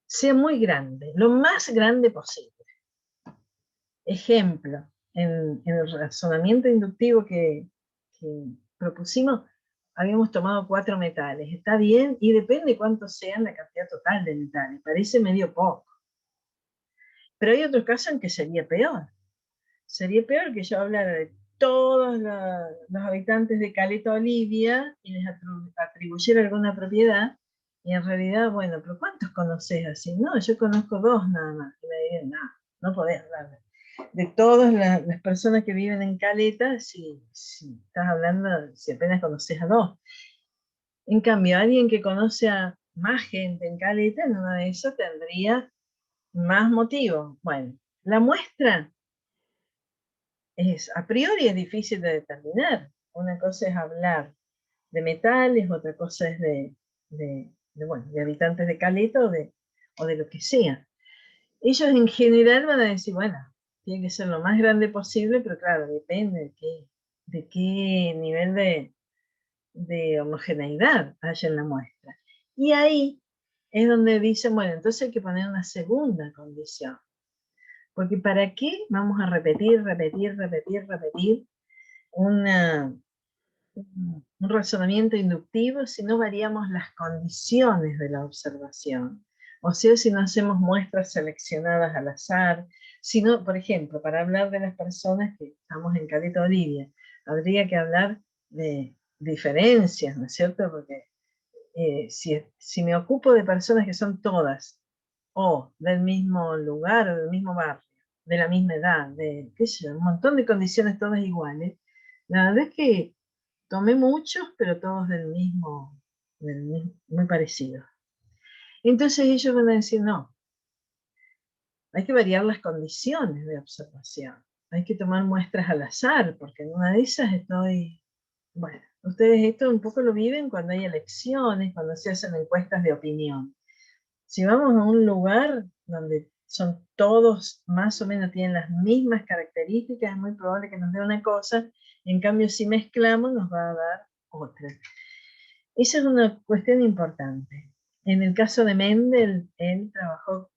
sea muy grande, lo más grande posible. Ejemplo, en el razonamiento inductivo que propusimos, habíamos tomado 4 metales. Está bien, y depende cuánto sea la cantidad total de metales. Parece medio poco. Pero hay otros casos en que sería peor. Sería peor que yo hablara de todos los habitantes de Caleta Olivia y les atribuyera alguna propiedad, y en realidad, bueno, pero ¿cuántos conoces así? No, yo conozco 2 nada más. Y me dirían, no podés hablar de todas las personas que viven en Caleta, si estás hablando, si apenas conoces a 2. En cambio, alguien que conoce a más gente en Caleta, en una de esas tendría más motivo. Bueno, la muestra a priori es difícil de determinar. Una cosa es hablar de metales, otra cosa es de habitantes de Caleta o de lo que sea. Ellos en general van a decir, bueno, tiene que ser lo más grande posible, pero claro, depende de qué nivel de homogeneidad haya en la muestra. Y ahí es donde dicen, bueno, entonces hay que poner una segunda condición. Porque ¿para qué vamos a repetir un razonamiento inductivo si no variamos las condiciones de la observación? O sea, si no hacemos muestras seleccionadas al azar, sino, por ejemplo, para hablar de las personas que estamos en Caleta Olivia, habría que hablar de diferencias, ¿no es cierto? Porque si me ocupo de personas que son todas o del mismo lugar o del mismo barrio, de la misma edad, de qué sé yo, un montón de condiciones todas iguales. La verdad es que tomé muchos, pero todos muy parecidos. Entonces ellos van a decir, no, hay que variar las condiciones de observación. Hay que tomar muestras al azar, porque en una de esas estoy... Bueno, ustedes esto un poco lo viven cuando hay elecciones, cuando se hacen encuestas de opinión. Si vamos a un lugar donde son todos más o menos tienen las mismas características, es muy probable que nos dé una cosa, en cambio si mezclamos nos va a dar otra. Esa es una cuestión importante. En el caso de Mendel, él trabajó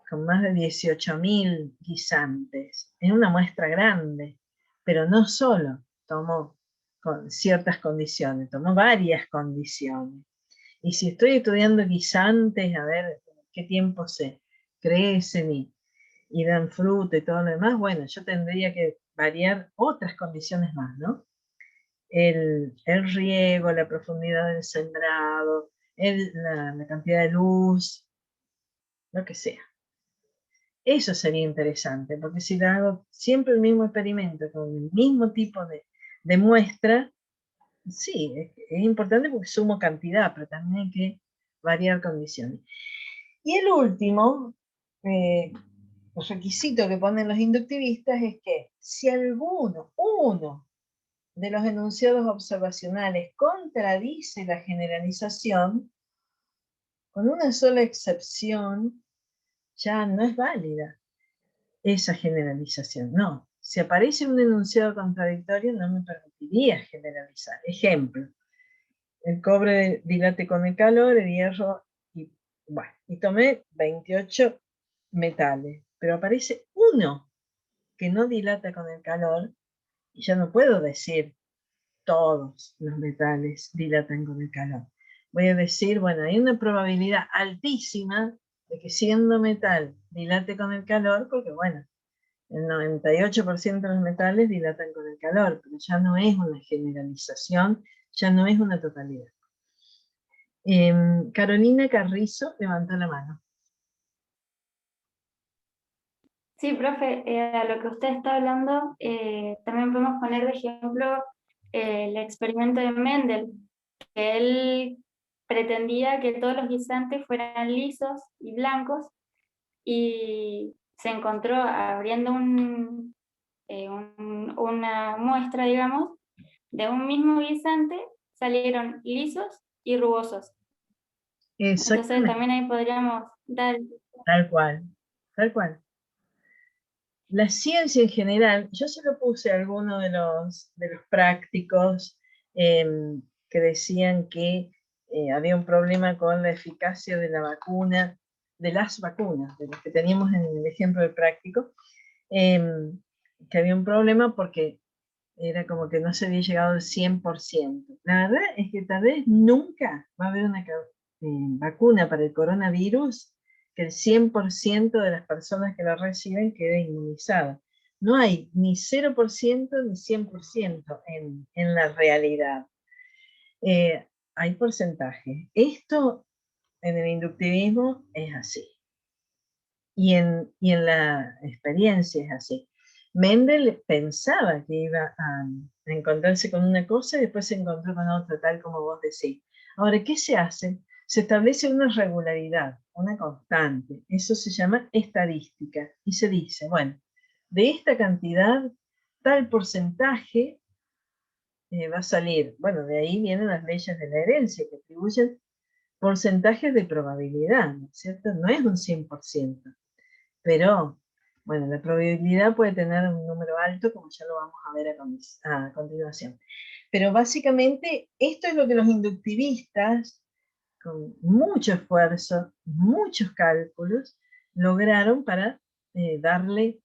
con más de 18.000 guisantes, en una muestra grande, pero no solo tomó con ciertas condiciones, tomó varias condiciones. Y si estoy estudiando guisantes, a ver qué tiempo se crecen y dan fruto y todo lo demás, bueno, yo tendría que variar otras condiciones más, ¿no? El riego, la profundidad del sembrado, la cantidad de luz, lo que sea. Eso sería interesante, porque si hago siempre el mismo experimento con el mismo tipo de muestra, sí, es importante porque sumo cantidad, pero también hay que variar condiciones. Y el último requisito que ponen los inductivistas es que si uno de los enunciados observacionales contradice la generalización, con una sola excepción, ya no es válida esa generalización. No, si aparece un enunciado contradictorio no me permitiría generalizar. Ejemplo, el cobre dilate con el calor, el hierro, y tomé 28 metales, pero aparece uno que no dilata con el calor, y ya no puedo decir todos los metales dilatan con el calor. Voy a decir, bueno, hay una probabilidad altísima de que siendo metal dilate con el calor, porque bueno, el 98% de los metales dilatan con el calor, pero ya no es una generalización, ya no es una totalidad. Carolina Carrizo levantó la mano. Sí, profe, a lo que usted está hablando, también podemos poner de ejemplo el experimento de Mendel, que él pretendía que todos los guisantes fueran lisos y blancos, y se encontró abriendo una muestra, digamos, de un mismo guisante, salieron lisos y rugosos. Entonces también ahí podríamos dar... Tal cual, tal cual. La ciencia en general, yo se lo puse a alguno de los prácticos que decían que había un problema con la eficacia de la vacuna, de las vacunas, de las que teníamos en el ejemplo del práctico, que había un problema porque era como que no se había llegado al 100%. La verdad es que tal vez nunca va a haber una vacuna para el coronavirus que el 100% de las personas que la reciben quede inmunizada. No hay ni 0% ni 100% en la realidad. Hay porcentajes. Esto en el inductivismo es así. Y en la experiencia es así. Mendel pensaba que iba a encontrarse con una cosa y después se encontró con otra, tal como vos decís. Ahora, ¿qué se hace? Se establece una regularidad, una constante. Eso se llama estadística. Y se dice, bueno, de esta cantidad, tal porcentaje va a salir. Bueno, de ahí vienen las leyes de la herencia que atribuyen porcentajes de probabilidad, ¿no es cierto? No es un 100%. Pero, bueno, la probabilidad puede tener un número alto, como ya lo vamos a ver a continuación. Pero básicamente esto es lo que los inductivistas, con mucho esfuerzo, muchos cálculos, lograron para darle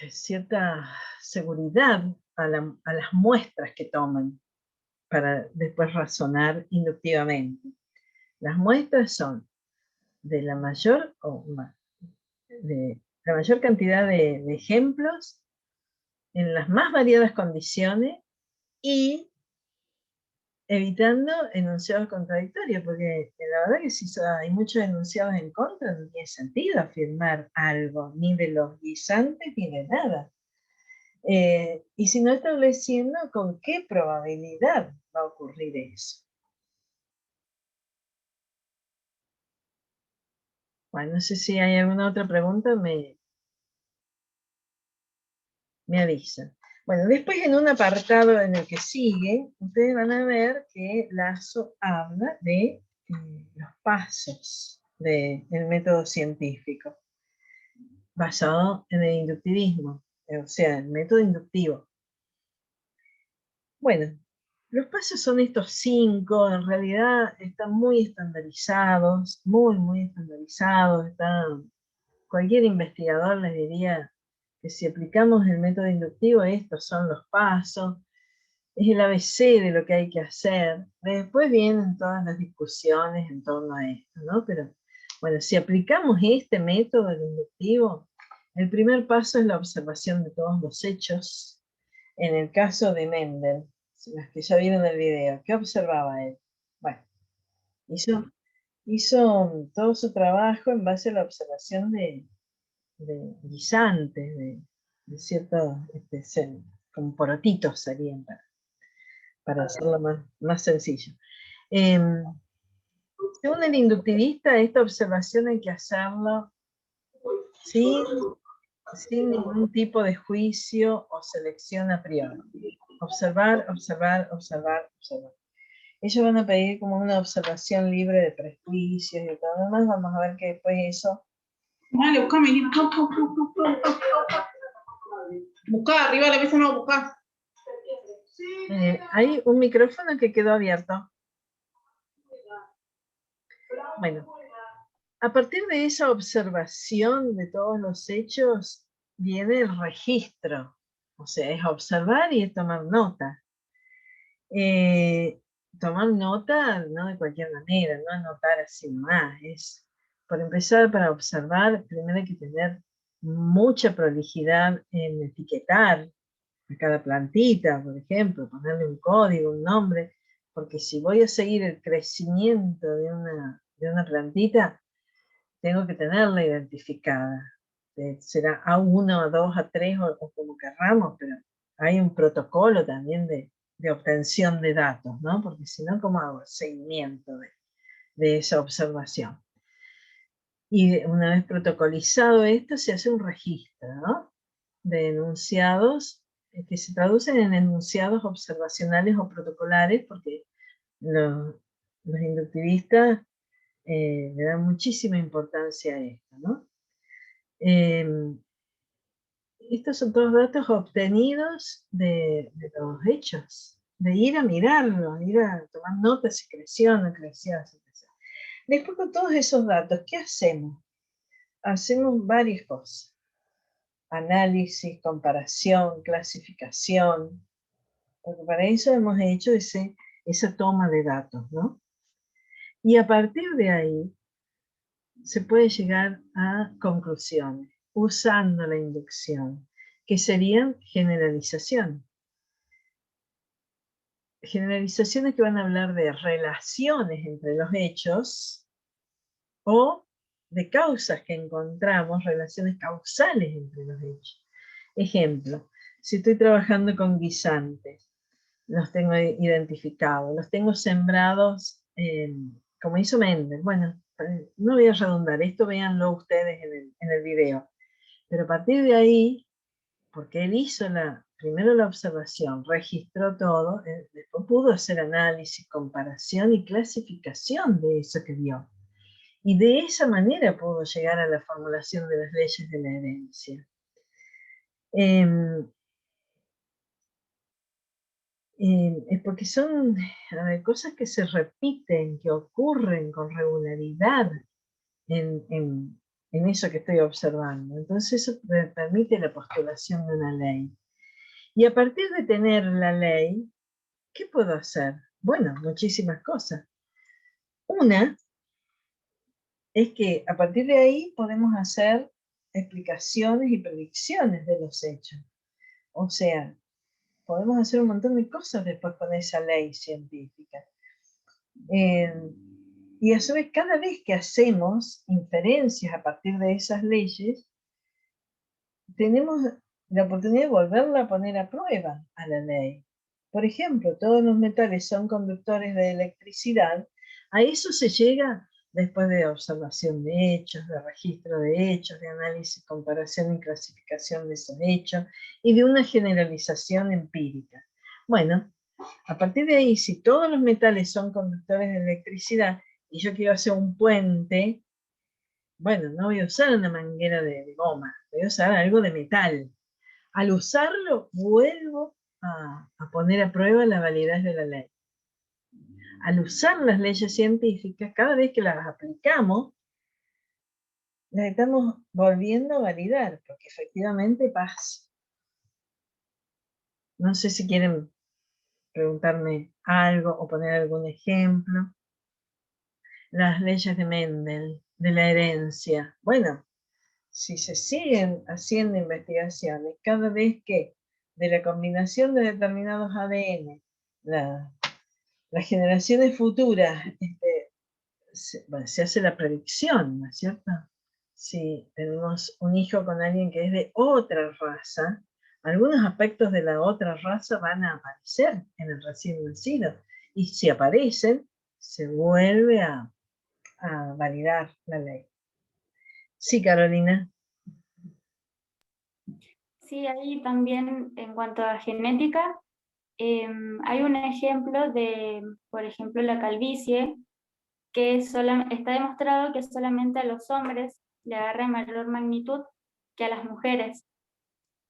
cierta seguridad a las muestras que toman para después razonar inductivamente. Las muestras son de la mayor cantidad de ejemplos en las más variadas condiciones y evitando enunciados contradictorios, porque la verdad que si hay muchos enunciados en contra, no tiene sentido afirmar algo, ni de los guisantes, ni de nada. Y si no estableciendo con qué probabilidad va a ocurrir eso. Bueno, no sé si hay alguna otra pregunta, me avisan. Bueno, después en un apartado en el que sigue, ustedes van a ver que Lazo habla de los pasos del método científico, basado en el inductivismo, o sea, el método inductivo. Bueno, los pasos son estos 5, en realidad están muy estandarizados, muy estandarizados. Cualquier investigador les diría que si aplicamos el método inductivo, estos son los pasos, es el ABC de lo que hay que hacer. Después vienen todas las discusiones en torno a esto, ¿no? Pero bueno, si aplicamos este método inductivo, el primer paso es la observación de todos los hechos. En el caso de Mendel, los que ya vieron el video, ¿qué observaba él? Bueno, hizo todo su trabajo en base a la observación de guisantes, de ciertos, como porotitos serían, para hacerlo más sencillo. Según el inductivista, esta observación hay que hacerlo sin ningún tipo de juicio o selección a priori. Observar, observar, observar, observar. Ellos van a pedir como una observación libre de prejuicios y todo lo demás. Vamos a ver que después eso... Dale, buscame. Buscá, arriba la mesa no, buscá. Hay un micrófono que quedó abierto. Bueno, a partir de esa observación de todos los hechos, viene el registro. O sea, es observar y es tomar nota. Tomar nota no de cualquier manera, no anotar así más. Es, por empezar, para observar, primero hay que tener mucha prolijidad en etiquetar a cada plantita, por ejemplo, ponerle un código, un nombre, porque si voy a seguir el crecimiento de una plantita, tengo que tenerla identificada. Será A1, A2, A3 o como querramos, pero hay un protocolo también de obtención de datos, ¿no? Porque si no, ¿cómo hago el seguimiento de esa observación? Y una vez protocolizado esto, se hace un registro, ¿no? De enunciados que se traducen en enunciados observacionales o protocolares, porque los inductivistas le dan muchísima importancia a esto, ¿no? Estos son todos datos obtenidos de los hechos, de ir a mirarlo, ir a tomar notas si creció, no creció, si creció. Después con todos esos datos, ¿qué hacemos? Hacemos varias cosas. Análisis, comparación, clasificación, porque para eso hemos hecho esa toma de datos, ¿no? Y a partir de ahí se puede llegar a conclusiones usando la inducción, que serían generalizaciones. Generalizaciones que van a hablar de relaciones entre los hechos o de causas que encontramos, relaciones causales entre los hechos. Ejemplo, si estoy trabajando con guisantes, los tengo identificados, los tengo sembrados, como hizo Mendel. Bueno, no voy a redundar, esto véanlo ustedes en el video. Pero a partir de ahí, porque él hizo primero la observación, registró todo, después pudo hacer análisis, comparación y clasificación de eso que vio. Y de esa manera pudo llegar a la formulación de las leyes de la herencia. Es porque son cosas que se repiten, que ocurren con regularidad en eso que estoy observando. Entonces eso me permite la postulación de una ley. Y a partir de tener la ley, ¿qué puedo hacer? Bueno, muchísimas cosas. Una es que a partir de ahí podemos hacer explicaciones y predicciones de los hechos. O sea, podemos hacer un montón de cosas después con esa ley científica. Y a su vez, cada vez que hacemos inferencias a partir de esas leyes, tenemos la oportunidad de volverla a poner a prueba a la ley. Por ejemplo, todos los metales son conductores de electricidad. A eso se llega después de observación de hechos, de registro de hechos, de análisis, comparación y clasificación de esos hechos, y de una generalización empírica. Bueno, a partir de ahí, si todos los metales son conductores de electricidad, y yo quiero hacer un puente, bueno, no voy a usar una manguera de goma, voy a usar algo de metal. Al usarlo, vuelvo a poner a prueba la validez de la ley. Al usar las leyes científicas, cada vez que las aplicamos, las estamos volviendo a validar, porque efectivamente pasa. No sé si quieren preguntarme algo o poner algún ejemplo. Las leyes de Mendel, de la herencia. Bueno, si se siguen haciendo investigaciones, cada vez que de la combinación de determinados ADN, las generaciones futuras, se hace la predicción, ¿no es cierto? Si tenemos un hijo con alguien que es de otra raza, algunos aspectos de la otra raza van a aparecer en el recién nacido. Y si aparecen, se vuelve a validar la ley. Sí, Carolina. Sí, ahí también en cuanto a genética, hay un ejemplo de, por ejemplo, la calvicie, que está demostrado que solamente a los hombres le agarra mayor magnitud que a las mujeres,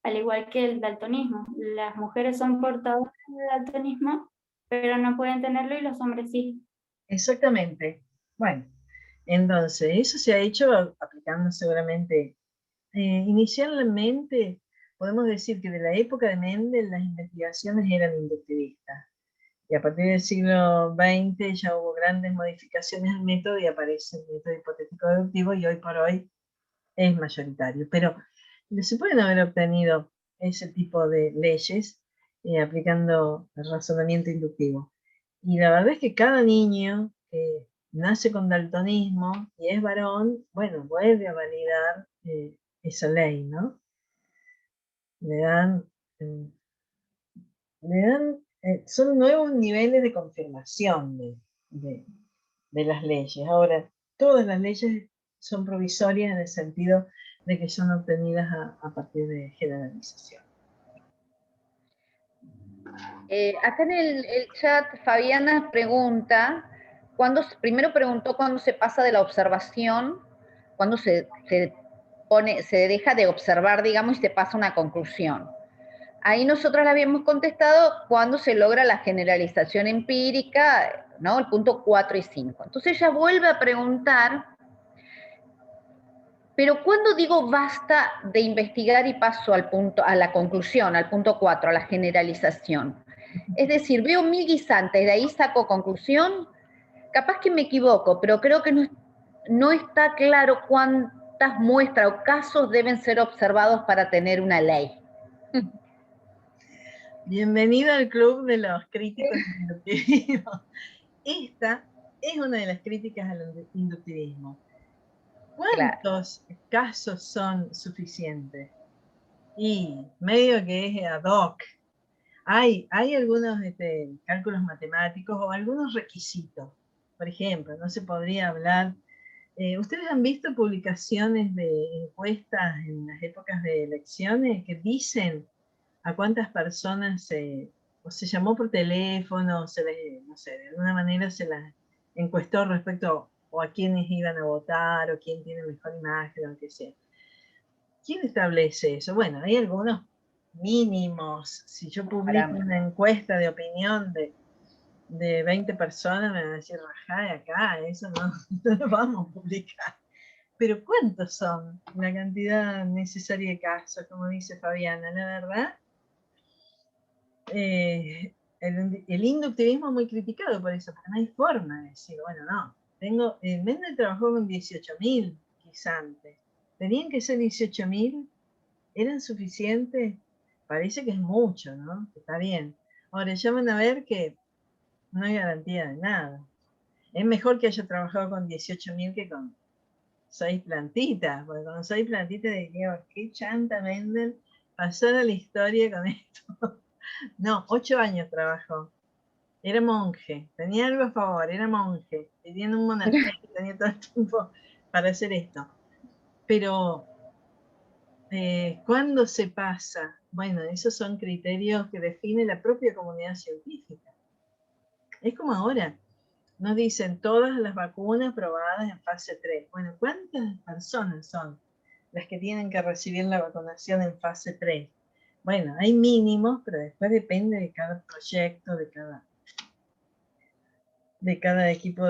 al igual que el daltonismo. Las mujeres son portadoras de daltonismo, pero no pueden tenerlo y los hombres sí. Exactamente. Bueno, entonces, eso se ha hecho aplicando seguramente. Inicialmente, podemos decir que de la época de Mendel las investigaciones eran inductivistas. Y a partir del siglo XX ya hubo grandes modificaciones al método y aparece el método hipotético deductivo y hoy por hoy es mayoritario. Pero se pueden haber obtenido ese tipo de leyes aplicando el razonamiento inductivo. Y la verdad es que cada niño que nace con daltonismo y es varón, bueno, vuelve a validar esa ley, ¿no? Le dan son nuevos niveles de confirmación de las leyes. Ahora, todas las leyes son provisorias en el sentido de que son obtenidas a partir de generalización. Acá en el chat Fabiana pregunta, primero preguntó cuándo se pasa de la observación, cuándo se deja de observar, digamos, y se pasa a una conclusión. Ahí nosotros le habíamos contestado cuando se logra la generalización empírica, ¿no? El punto 4 y 5. Entonces ella vuelve a preguntar, pero ¿cuándo digo basta de investigar y paso a la conclusión, al punto 4, a la generalización? Es decir, veo 1000 guisantes, de ahí saco conclusión. Capaz que me equivoco, pero creo que no está claro cuántas muestras o casos deben ser observados para tener una ley. Bienvenido al club de los críticos del inductivismo. Esta es una de las críticas al inductivismo. ¿Cuántos casos son suficientes? Y medio que es ad hoc. Hay algunos cálculos matemáticos o algunos requisitos. Por ejemplo, no se podría hablar... ¿Ustedes han visto publicaciones de encuestas en las épocas de elecciones que dicen a cuántas personas o se llamó por teléfono, no sé, de alguna manera se las encuestó respecto o a quiénes iban a votar o quién tiene mejor imagen o lo que sea? ¿Quién establece eso? Bueno, hay algunos mínimos. Si yo publico una encuesta de opinión de 20 personas, me van a decir, rajá de acá, eso no lo vamos a publicar. Pero ¿cuántos son la cantidad necesaria de casos, como dice Fabiana? La verdad, el inductivismo es muy criticado por eso, porque no hay forma de decir, bueno, no, Mendel trabajó con 18.000 guisantes. ¿Tenían que ser 18.000? ¿Eran suficientes parece que es mucho, ¿no? Está bien. Ahora ya van a ver que no hay garantía de nada. Es mejor que haya trabajado con 18.000 que con 6 plantitas, porque con 6 plantitas diría, qué chanta Mendel, pasar a la historia con esto. No, 8 años trabajó. Era monje, tenía algo a favor, era monje, vivía en un monasterio, tenía todo el tiempo para hacer esto. Pero, ¿cuándo se pasa? Bueno, esos son criterios que define la propia comunidad científica. Es como ahora, nos dicen todas las vacunas probadas en fase 3. Bueno, ¿cuántas personas son las que tienen que recibir la vacunación en fase 3? Bueno, hay mínimos, pero después depende de cada proyecto, de cada equipo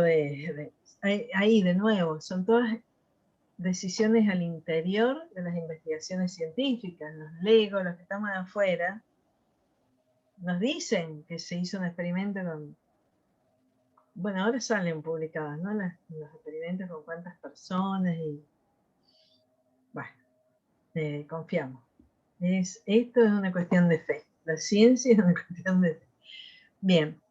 ahí de nuevo, son todas decisiones al interior de las investigaciones científicas. Los legos, los que estamos afuera, nos dicen que se hizo un experimento con... Bueno, ahora salen publicadas, ¿no? Los experimentos con cuántas personas y... Bueno, confiamos. Esto es una cuestión de fe. La ciencia es una cuestión de fe. Bien.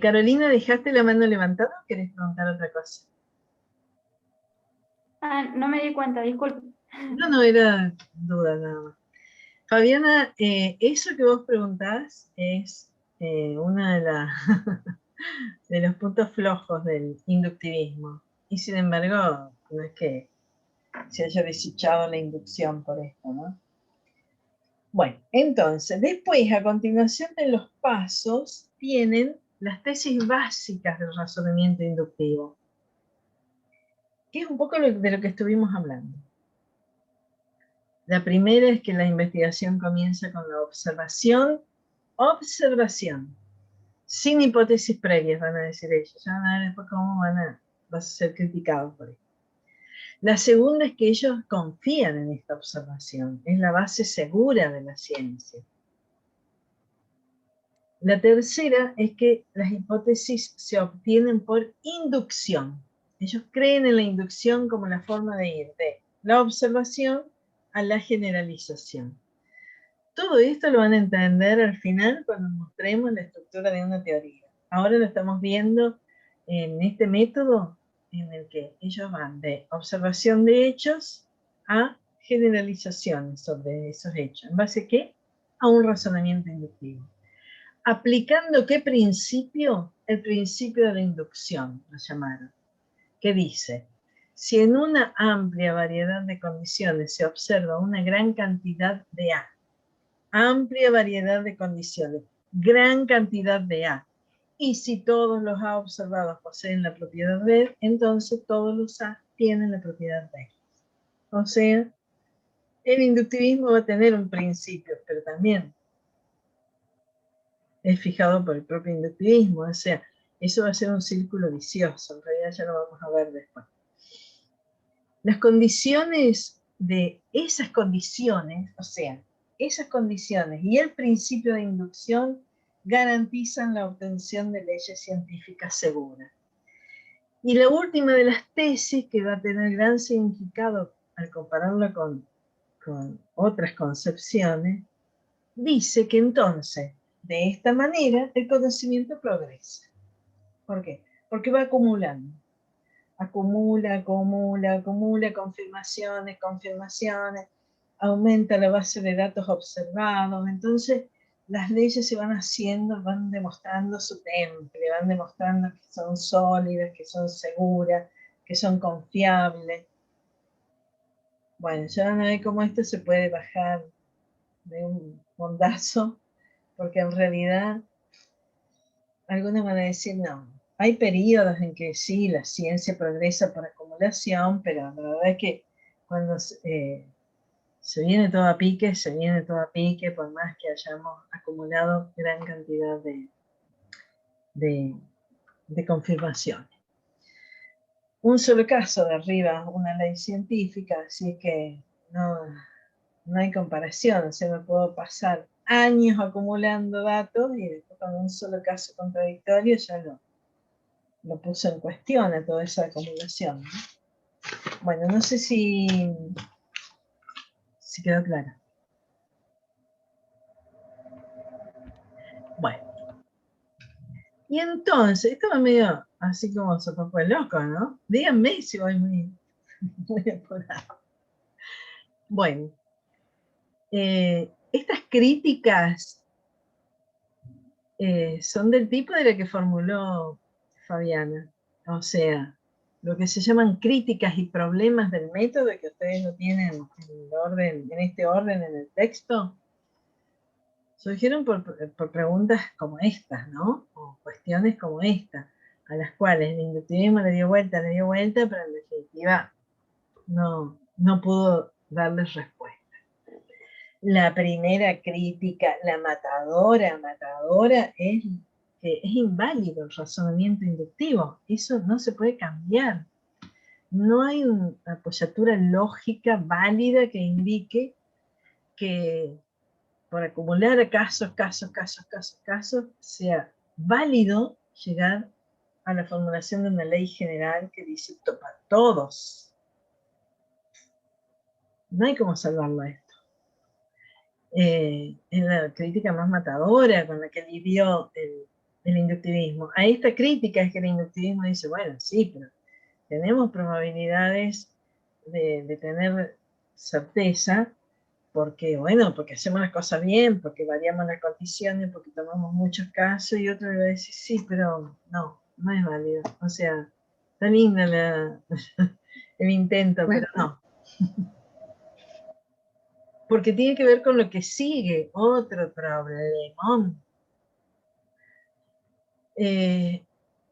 Carolina, ¿dejaste la mano levantada o querés preguntar otra cosa? Ah, no me di cuenta, disculpe. No, era duda nada más. Fabiana, eso que vos preguntás es una de los puntos flojos del inductivismo. Y sin embargo, no es que se haya desechado la inducción por esto, ¿no? Bueno, entonces, después, a continuación de los pasos, tienen las tesis básicas del razonamiento inductivo, que es un poco de lo que estuvimos hablando. La primera es que la investigación comienza con la observación, sin hipótesis previas, van a decir ellos. Ya van a ver después cómo vas a ser criticados por esto. La segunda es que ellos confían en esta observación, es la base segura de la ciencia. La tercera es que las hipótesis se obtienen por inducción. Ellos creen en la inducción como la forma de ir de la observación a la generalización. Todo esto lo van a entender al final cuando mostremos la estructura de una teoría. Ahora lo estamos viendo en este método en el que ellos van de observación de hechos a generalizaciones sobre esos hechos. ¿En base a qué? A un razonamiento inductivo. ¿Aplicando qué principio? El principio de la inducción, lo llamaron. Que dice, si en una amplia variedad de condiciones se observa una gran cantidad de A, amplia variedad de condiciones, gran cantidad de A, y si todos los A observados poseen la propiedad B, entonces todos los A tienen la propiedad B. O sea, el inductivismo va a tener un principio, pero también es fijado por el propio inductivismo, o sea, eso va a ser un círculo vicioso, en realidad ya lo vamos a ver después. Las condiciones de esas condiciones, o sea, esas condiciones y el principio de inducción garantizan la obtención de leyes científicas seguras. Y la última de las tesis, que va a tener gran significado al compararla con otras concepciones, dice que entonces, de esta manera, el conocimiento progresa. ¿Por qué? Porque va acumulando. Acumula, confirmaciones, aumenta la base de datos observados. Entonces, las leyes se van haciendo, van demostrando su temple, van demostrando que son sólidas, que son seguras, que son confiables. Bueno, ya van a ver cómo esto se puede bajar de un bondazo, porque en realidad algunos van a decir no. Hay periodos en que sí, la ciencia progresa por acumulación, pero la verdad es que cuando se viene todo a pique, por más que hayamos acumulado gran cantidad de confirmaciones. Un solo caso derriba una ley científica, así que no hay comparación. O sea, me puedo pasar años acumulando datos y después con un solo caso contradictorio ya lo puso en cuestión a toda esa acumulación, ¿no? Bueno, no sé si quedó claro. Bueno. Y entonces, esto va medio así como sopapo de loco, ¿no? Díganme si voy muy apurado. Bueno, estas críticas son del tipo de la que formuló Fabiana. O sea, lo que se llaman críticas y problemas del método, que ustedes lo tienen en este orden en el texto, surgieron por preguntas como estas, ¿no? O cuestiones como esta, a las cuales el inductivismo le dio vuelta, pero en definitiva no pudo darles respuesta. La primera crítica, la matadora, es que es inválido el razonamiento inductivo. Eso no se puede cambiar. No hay una apoyatura lógica válida que indique que por acumular a casos, sea válido llegar a la formulación de una ley general que dice para todos. No hay cómo salvarlo a esto. Es la crítica más matadora con la que lidió el inductivismo. A esta crítica es que el inductivismo dice, bueno, sí, pero tenemos probabilidades de tener certeza, porque, bueno, porque hacemos las cosas bien, porque variamos las condiciones, porque tomamos muchos casos, y otro le va a decir, sí, pero no es válido. O sea, está linda el intento, pero no. Porque tiene que ver con lo que sigue, otro problemón.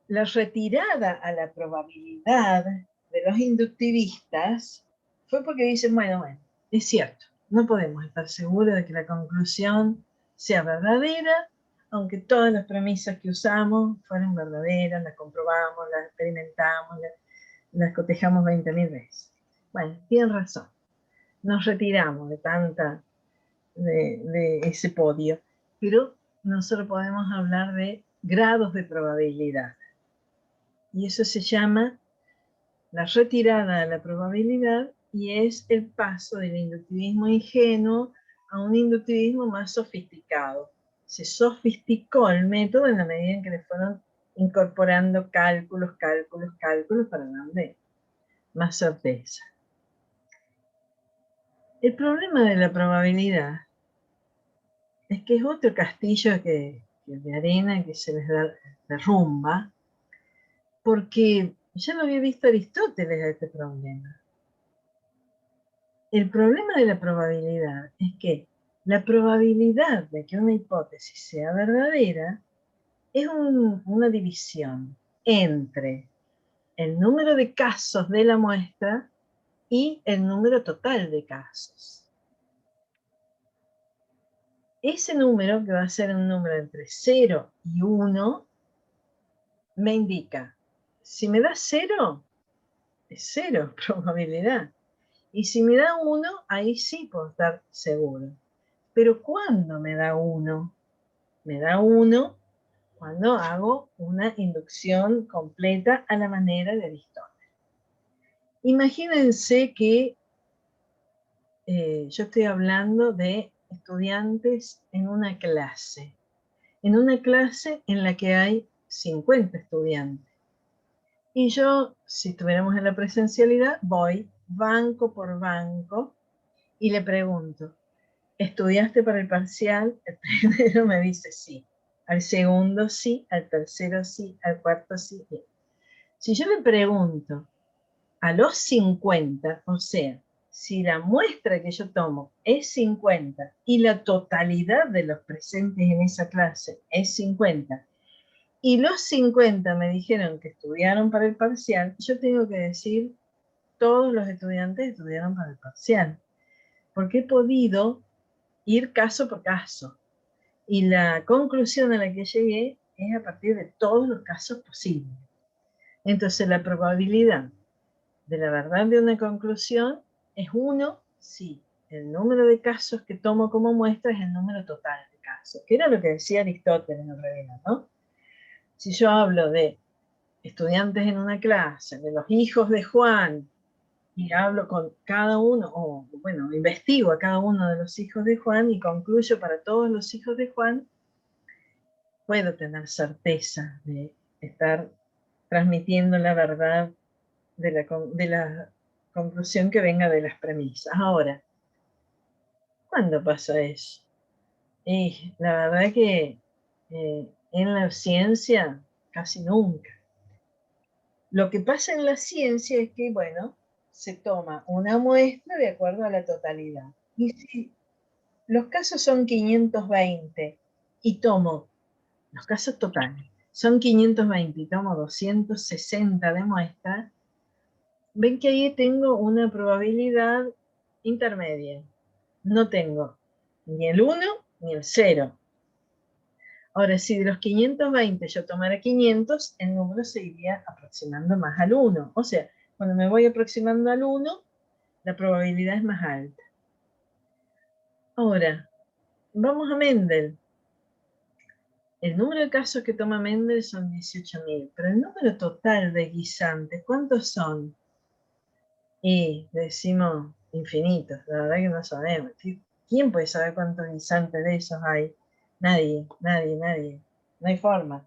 La retirada a la probabilidad de los inductivistas fue porque dicen, bueno, es cierto, no podemos estar seguros de que la conclusión sea verdadera, aunque todas las premisas que usamos fueron verdaderas, las comprobamos, las experimentamos, las cotejamos 20.000 veces. Bueno, tienen razón. Nos retiramos de ese podio, pero nosotros podemos hablar de grados de probabilidad. Y eso se llama la retirada de la probabilidad y es el paso del inductivismo ingenuo a un inductivismo más sofisticado. Se sofisticó el método en la medida en que le fueron incorporando cálculos para darle más certeza. El problema de la probabilidad es que es otro castillo de arena que se les derrumba, porque ya lo había visto Aristóteles a este problema. El problema de la probabilidad es que la probabilidad de que una hipótesis sea verdadera es una división entre el número de casos de la muestra y el número total de casos. Ese número, que va a ser un número entre 0 y 1, me indica, si me da 0, es 0 probabilidad. Y si me da 1, ahí sí puedo estar seguro. Pero ¿cuándo me da 1? Me da 1 cuando hago una inducción completa a la manera de Aristóteles. Imagínense que yo estoy hablando de estudiantes en una clase en la que hay 50 estudiantes. Y yo, si estuviéramos en la presencialidad, voy banco por banco y le pregunto, ¿estudiaste para el parcial? El primero me dice sí, al segundo sí, al tercero sí, al cuarto sí. Bien. Si yo le pregunto a los 50, o sea, si la muestra que yo tomo es 50 y la totalidad de los presentes en esa clase es 50, y los 50 me dijeron que estudiaron para el parcial, yo tengo que decir, todos los estudiantes estudiaron para el parcial, porque he podido ir caso por caso. Y la conclusión a la que llegué es a partir de todos los casos posibles. Entonces la probabilidad de la verdad de una conclusión es 1 si el número de casos que tomo como muestra es el número total de casos, que era lo que decía Aristóteles en realidad, ¿no? Si yo hablo de estudiantes en una clase, de los hijos de Juan, y hablo con cada uno, o bueno, investigo a cada uno de los hijos de Juan y concluyo para todos los hijos de Juan, puedo tener certeza de estar transmitiendo la verdad de la conclusión que venga de las premisas. Ahora, ¿cuándo pasa eso? Y la verdad que en la ciencia casi nunca. Lo que pasa en la ciencia es que, bueno, se toma una muestra de acuerdo a la totalidad. Y si los casos son 520 y tomo los casos totales, son 520 y tomo 260 de muestra, ven que ahí tengo una probabilidad intermedia. No tengo ni el 1 ni el 0. Ahora, si de los 520 yo tomara 500, el número se iría aproximando más al 1. O sea, cuando me voy aproximando al 1, la probabilidad es más alta. Ahora, vamos a Mendel. El número de casos que toma Mendel son 18.000, pero el número total de guisantes, ¿cuántos son? Y decimos infinitos, la verdad que no sabemos. ¿Quién puede saber cuántos guisantes de esos hay? Nadie, nadie, nadie. No hay forma.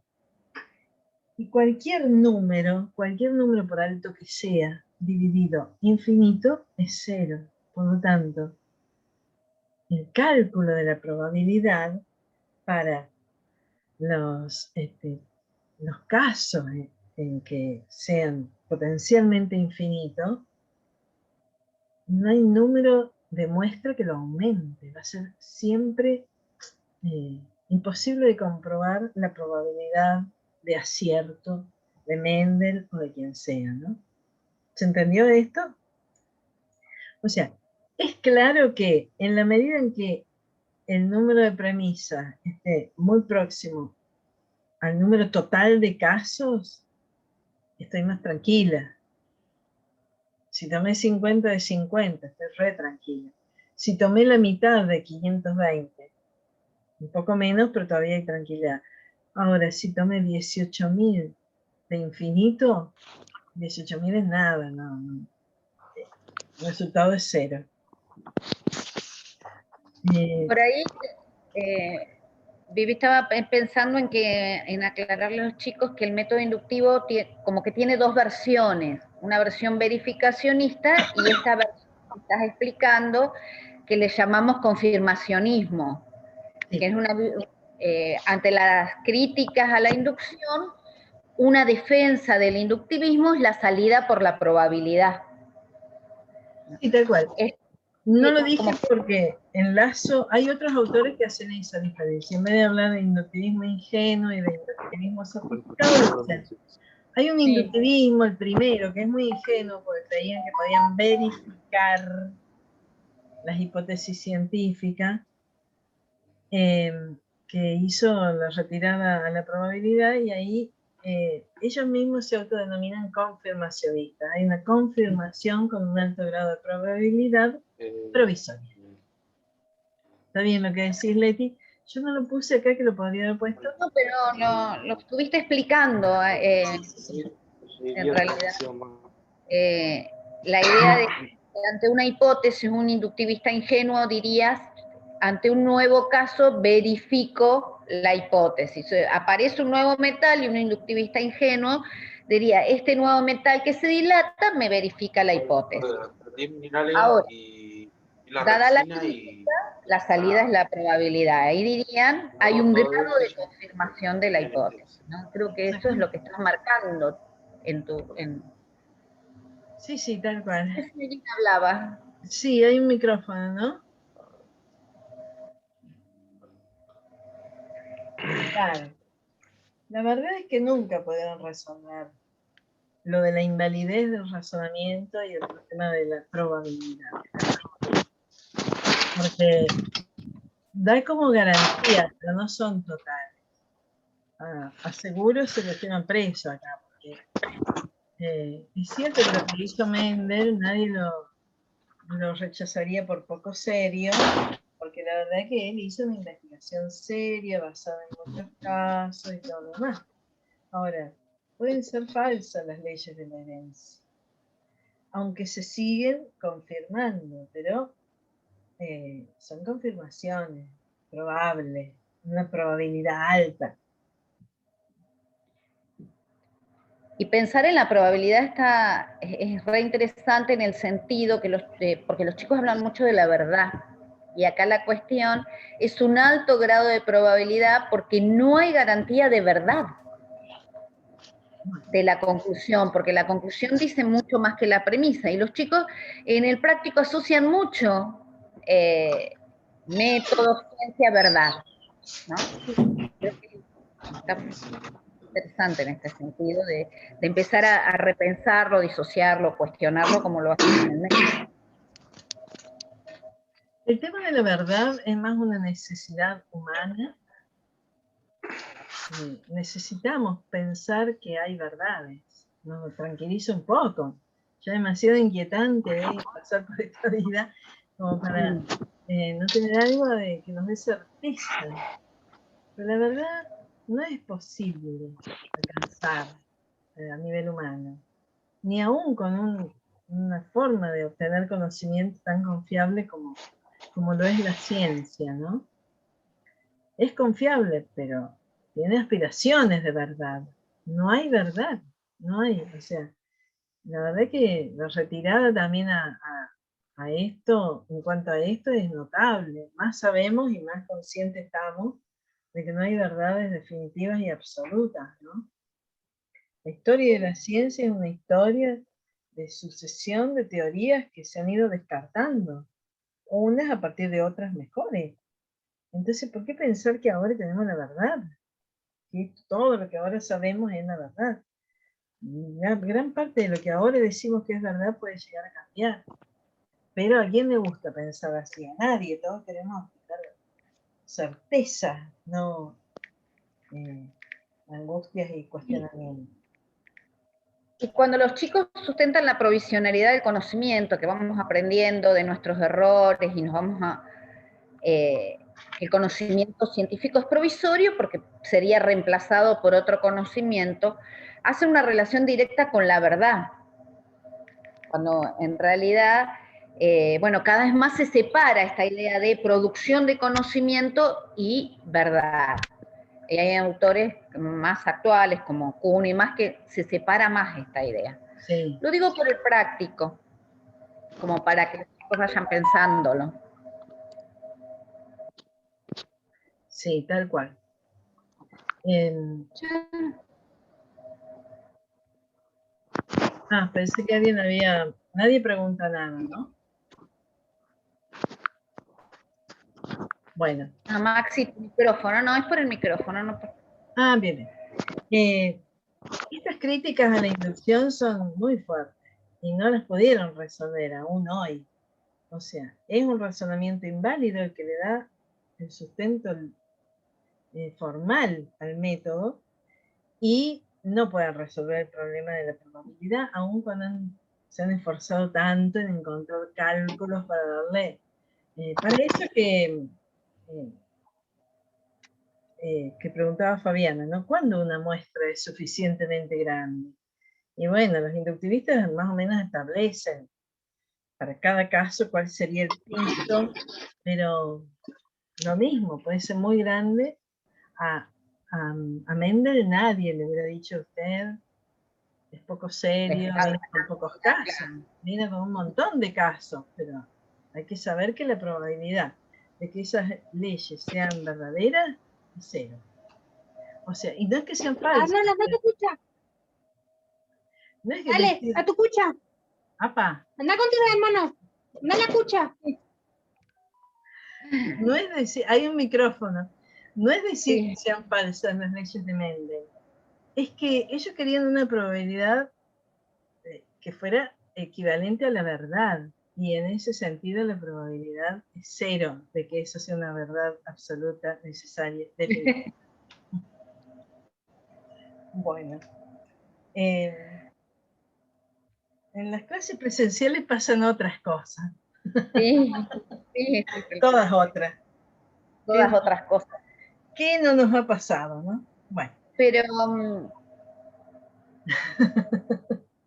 Y cualquier número por alto que sea, dividido infinito, es 0. Por lo tanto, el cálculo de la probabilidad para los casos en que sean potencialmente infinitos, no hay número de muestra que lo aumente. Va a ser siempre imposible de comprobar la probabilidad de acierto de Mendel o de quien sea, ¿no? ¿Se entendió esto? O sea, es claro que en la medida en que el número de premisas esté muy próximo al número total de casos, estoy más tranquila. Si tomé 50 de 50, estoy re tranquila. Si tomé la mitad de 520, un poco menos, pero todavía hay tranquilidad. Ahora, si tomé 18.000 de infinito, 18.000 es nada, no. El resultado es 0. Por ahí, Vivi estaba pensando en aclararle a los chicos que el método inductivo como que tiene dos versiones, una versión verificacionista y esta versión que estás explicando que le llamamos confirmacionismo, que es ante las críticas a la inducción, una defensa del inductivismo es la salida por la probabilidad. Sí, tal cual. No lo dije porque enlazo, hay otros autores que hacen esa diferencia. En vez de hablar de inductivismo ingenuo y de inductivismo sofisticado, hay un inductivismo, el primero, que es muy ingenuo porque creían que podían verificar las hipótesis científicas, que hizo la retirada a la probabilidad y ahí ellos mismos se autodenominan confirmacionistas. Hay una confirmación con un alto grado de probabilidad provisoria. ¿Está bien lo que decís, Leti? Yo no lo puse acá, que lo podría haber puesto. No, pero lo estuviste explicando, en realidad. La idea de que ante una hipótesis, un inductivista ingenuo dirías, ante un nuevo caso verifico la hipótesis. Aparece un nuevo metal y un inductivista ingenuo diría, este nuevo metal que se dilata me verifica la hipótesis. Ahora, dada la crítica, la salida es la probabilidad. Ahí dirían, hay un grado de confirmación de la hipótesis, ¿no? Creo que eso es lo que estás marcando en tu... Sí, sí, tal cual. ¿Qué señorita hablaba? Sí, hay un micrófono, ¿no? Claro. La verdad es que nunca pudieron resolver lo de la invalidez del razonamiento y el problema de la probabilidad. Porque da como garantía, pero no son totales. Aseguro se lo llevan preso acá, porque es cierto que lo que hizo Mendel nadie lo rechazaría por poco serio, porque la verdad es que él hizo una investigación seria, basada en muchos casos y todo lo demás. Ahora, pueden ser falsas las leyes de la herencia, aunque se siguen confirmando, pero son confirmaciones probables, una probabilidad alta. Y pensar en la probabilidad es re interesante en el sentido que porque los chicos hablan mucho de la verdad. Y acá la cuestión es un alto grado de probabilidad porque no hay garantía de verdad de la conclusión, porque la conclusión dice mucho más que la premisa. Y los chicos en el práctico asocian mucho método, ciencia, verdad, ¿no? Creo que está interesante en este sentido de empezar a repensarlo, disociarlo, cuestionarlo como lo hacen en el método. El tema de la verdad es más una necesidad humana. Necesitamos pensar que hay verdades. Nos tranquiliza un poco. Ya es demasiado inquietante pasar por esta vida como para no tener algo de que nos dé certeza. Pero la verdad no es posible alcanzar a nivel humano, ni aún con una forma de obtener conocimiento tan confiable como lo es la ciencia, ¿no? Es confiable, pero tiene aspiraciones de verdad. No hay verdad, no hay, o sea, la verdad que la retirada también a esto, en cuanto a esto, es notable. Más sabemos y más conscientes estamos de que no hay verdades definitivas y absolutas, ¿no? La historia de la ciencia es una historia de sucesión de teorías que se han ido descartando, unas a partir de otras mejores. Entonces, ¿por qué pensar que ahora tenemos la verdad? Que todo lo que ahora sabemos es la verdad. Gran parte de lo que ahora decimos que es verdad puede llegar a cambiar. Pero ¿a quién le gusta pensar así? A nadie. Todos queremos tener certeza, no angustias y cuestionamientos. Y cuando los chicos sustentan la provisionalidad del conocimiento, que vamos aprendiendo de nuestros errores y nos vamos a... el conocimiento científico es provisorio porque sería reemplazado por otro conocimiento, hace una relación directa con la verdad. Cuando en realidad, bueno, cada vez más se separa esta idea de producción de conocimiento y verdad. Y hay autores más actuales, como Kuhn y más, que se separa más esta idea. Sí. Lo digo por el práctico, como para que los chicos vayan pensándolo. Sí, tal cual. Pensé que alguien había... Nadie pregunta nada, ¿no? Bueno. Maxi, tu micrófono, no, es por el micrófono. No por... Bien. Estas críticas a la inducción son muy fuertes y no las pudieron resolver aún hoy. O sea, es un razonamiento inválido el que le da el sustento formal al método y no puede resolver el problema de la probabilidad, aun cuando se han esforzado tanto en encontrar cálculos para darle. Para eso que preguntaba Fabiana, ¿no? ¿Cuándo una muestra es suficientemente grande? Y bueno, los inductivistas más o menos establecen para cada caso cuál sería el piso, pero lo mismo, puede ser muy grande. A Mendel nadie le hubiera dicho a usted, es poco serio, viene con pocos casos, viene con un montón de casos, pero hay que saber que la probabilidad de que esas leyes sean verdaderas es cero. O sea, y no es que sean falsas. Arnaldo, no te escucha. No es que Dale, decir, a tu cucha. Apa. Anda con tus hermanos. Anda a la cucha. No es decir, hay un micrófono. No es decir Sí. que sean falsas las leyes de Mendel. Es que ellos querían una probabilidad que fuera equivalente a la verdad. Y en ese sentido la probabilidad es cero de que eso sea una verdad absoluta, necesaria, definitiva. Bueno. En las clases presenciales pasan otras cosas. Sí, sí. Todas otras. Todas otras cosas. ¿Qué no nos ha pasado, no? Bueno. Pero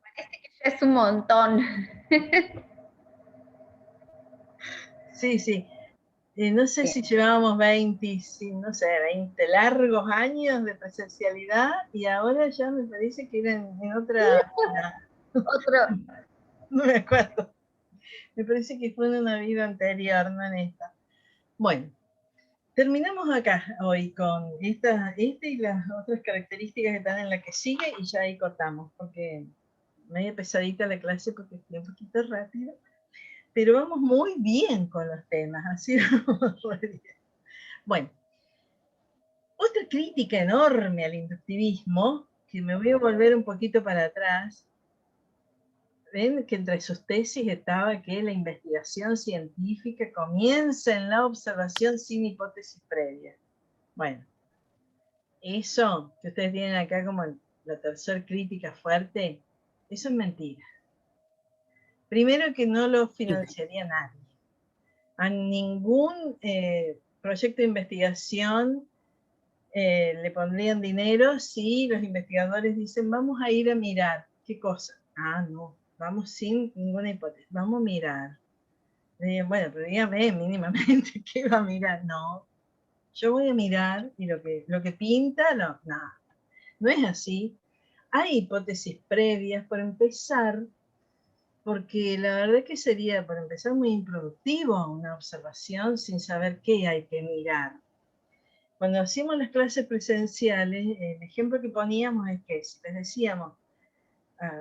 parece que ya es un montón. Sí, sí. No sé si llevábamos 20, no sé, 20 largos años de presencialidad y ahora ya me parece que eran en otra... Otro. No me acuerdo. Me parece que fue en una vida anterior, no en esta. Bueno, terminamos acá hoy con esta y las otras características que están en la que sigue y ya ahí cortamos, porque medio pesadita la clase porque fue un poquito rápido. Pero vamos muy bien con los temas, así vamos muy bien. Bueno, otra crítica enorme al inductivismo, que me voy a volver un poquito para atrás. Ven que entre sus tesis estaba que la investigación científica comienza en la observación sin hipótesis previa. Bueno, eso que ustedes tienen acá como la tercera crítica fuerte, eso es mentira. Primero que no lo financiaría nadie. A ningún proyecto de investigación le pondrían dinero si los investigadores dicen vamos a ir a mirar. ¿Qué cosa? Ah, no, vamos sin ninguna hipótesis, vamos a mirar. Bueno, pero dígame mínimamente qué va a mirar. No, yo voy a mirar y lo que pinta, no, no es así. Hay hipótesis previas, por empezar, porque la verdad que sería, por empezar, muy improductivo una observación sin saber qué hay que mirar. Cuando hacíamos las clases presenciales, el ejemplo que poníamos es que si les decíamos,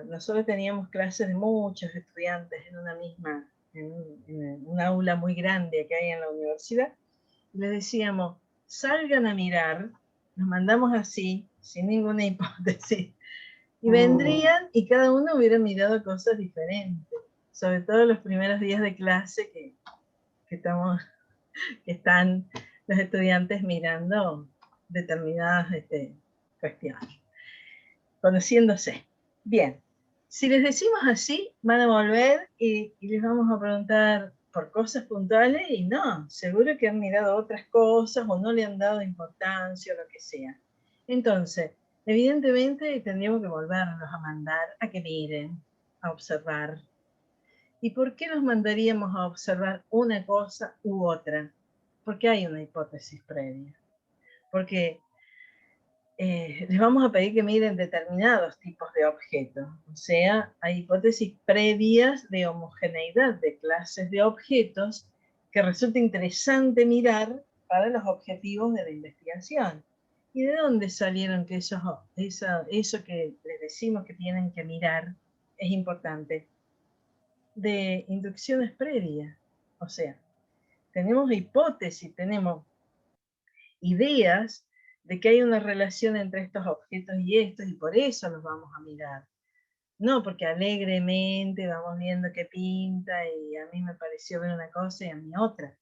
nosotros teníamos clases de muchos estudiantes en una misma, en un aula muy grande que hay en la universidad, y les decíamos, salgan a mirar, nos mandamos así, sin ninguna hipótesis, y vendrían y cada uno hubiera mirado cosas diferentes, sobre todo los primeros días de clase que están los estudiantes mirando determinadas cuestiones, conociéndose. Bien, si les decimos así, van a volver y les vamos a preguntar por cosas puntuales y no, seguro que han mirado otras cosas o no le han dado importancia o lo que sea. Entonces, evidentemente tendríamos que volverlos a mandar a que miren, a observar. ¿Y por qué los mandaríamos a observar una cosa u otra? Porque hay una hipótesis previa. Porque les vamos a pedir que miren determinados tipos de objetos. O sea, hay hipótesis previas de homogeneidad de clases de objetos que resulta interesante mirar para los objetivos de la investigación. ¿Y de dónde salieron que eso que les decimos que tienen que mirar es importante? De inducciones previas. O sea, tenemos hipótesis, tenemos ideas de que hay una relación entre estos objetos y por eso los vamos a mirar. No porque alegremente vamos viendo qué pinta y a mí me pareció ver una cosa y a mí otra.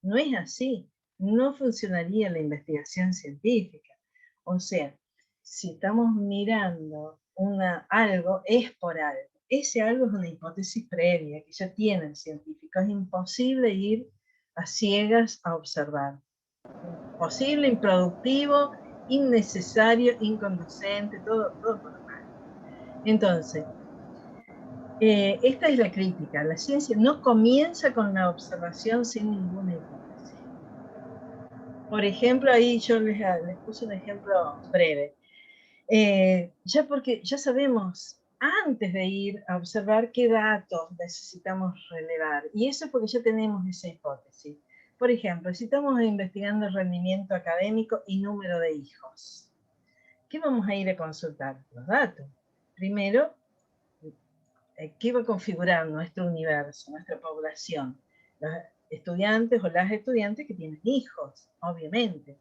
No es así. No funcionaría la investigación científica. O sea, si estamos mirando algo, es por algo. Ese algo es una hipótesis previa que ya tiene el científico. Es imposible ir a ciegas a observar. Imposible, improductivo, innecesario, inconducente, todo por lo mal. Entonces, esta es la crítica. La ciencia no comienza con la observación sin ninguna hipótesis. Por ejemplo, ahí yo les puse un ejemplo breve. Porque ya sabemos antes de ir a observar qué datos necesitamos relevar. Y eso es porque ya tenemos esa hipótesis. Por ejemplo, si estamos investigando el rendimiento académico y número de hijos, ¿qué vamos a ir a consultar? Los datos. Primero, ¿qué va a configurar nuestro universo, nuestra población? Los estudiantes o las estudiantes que tienen hijos, obviamente.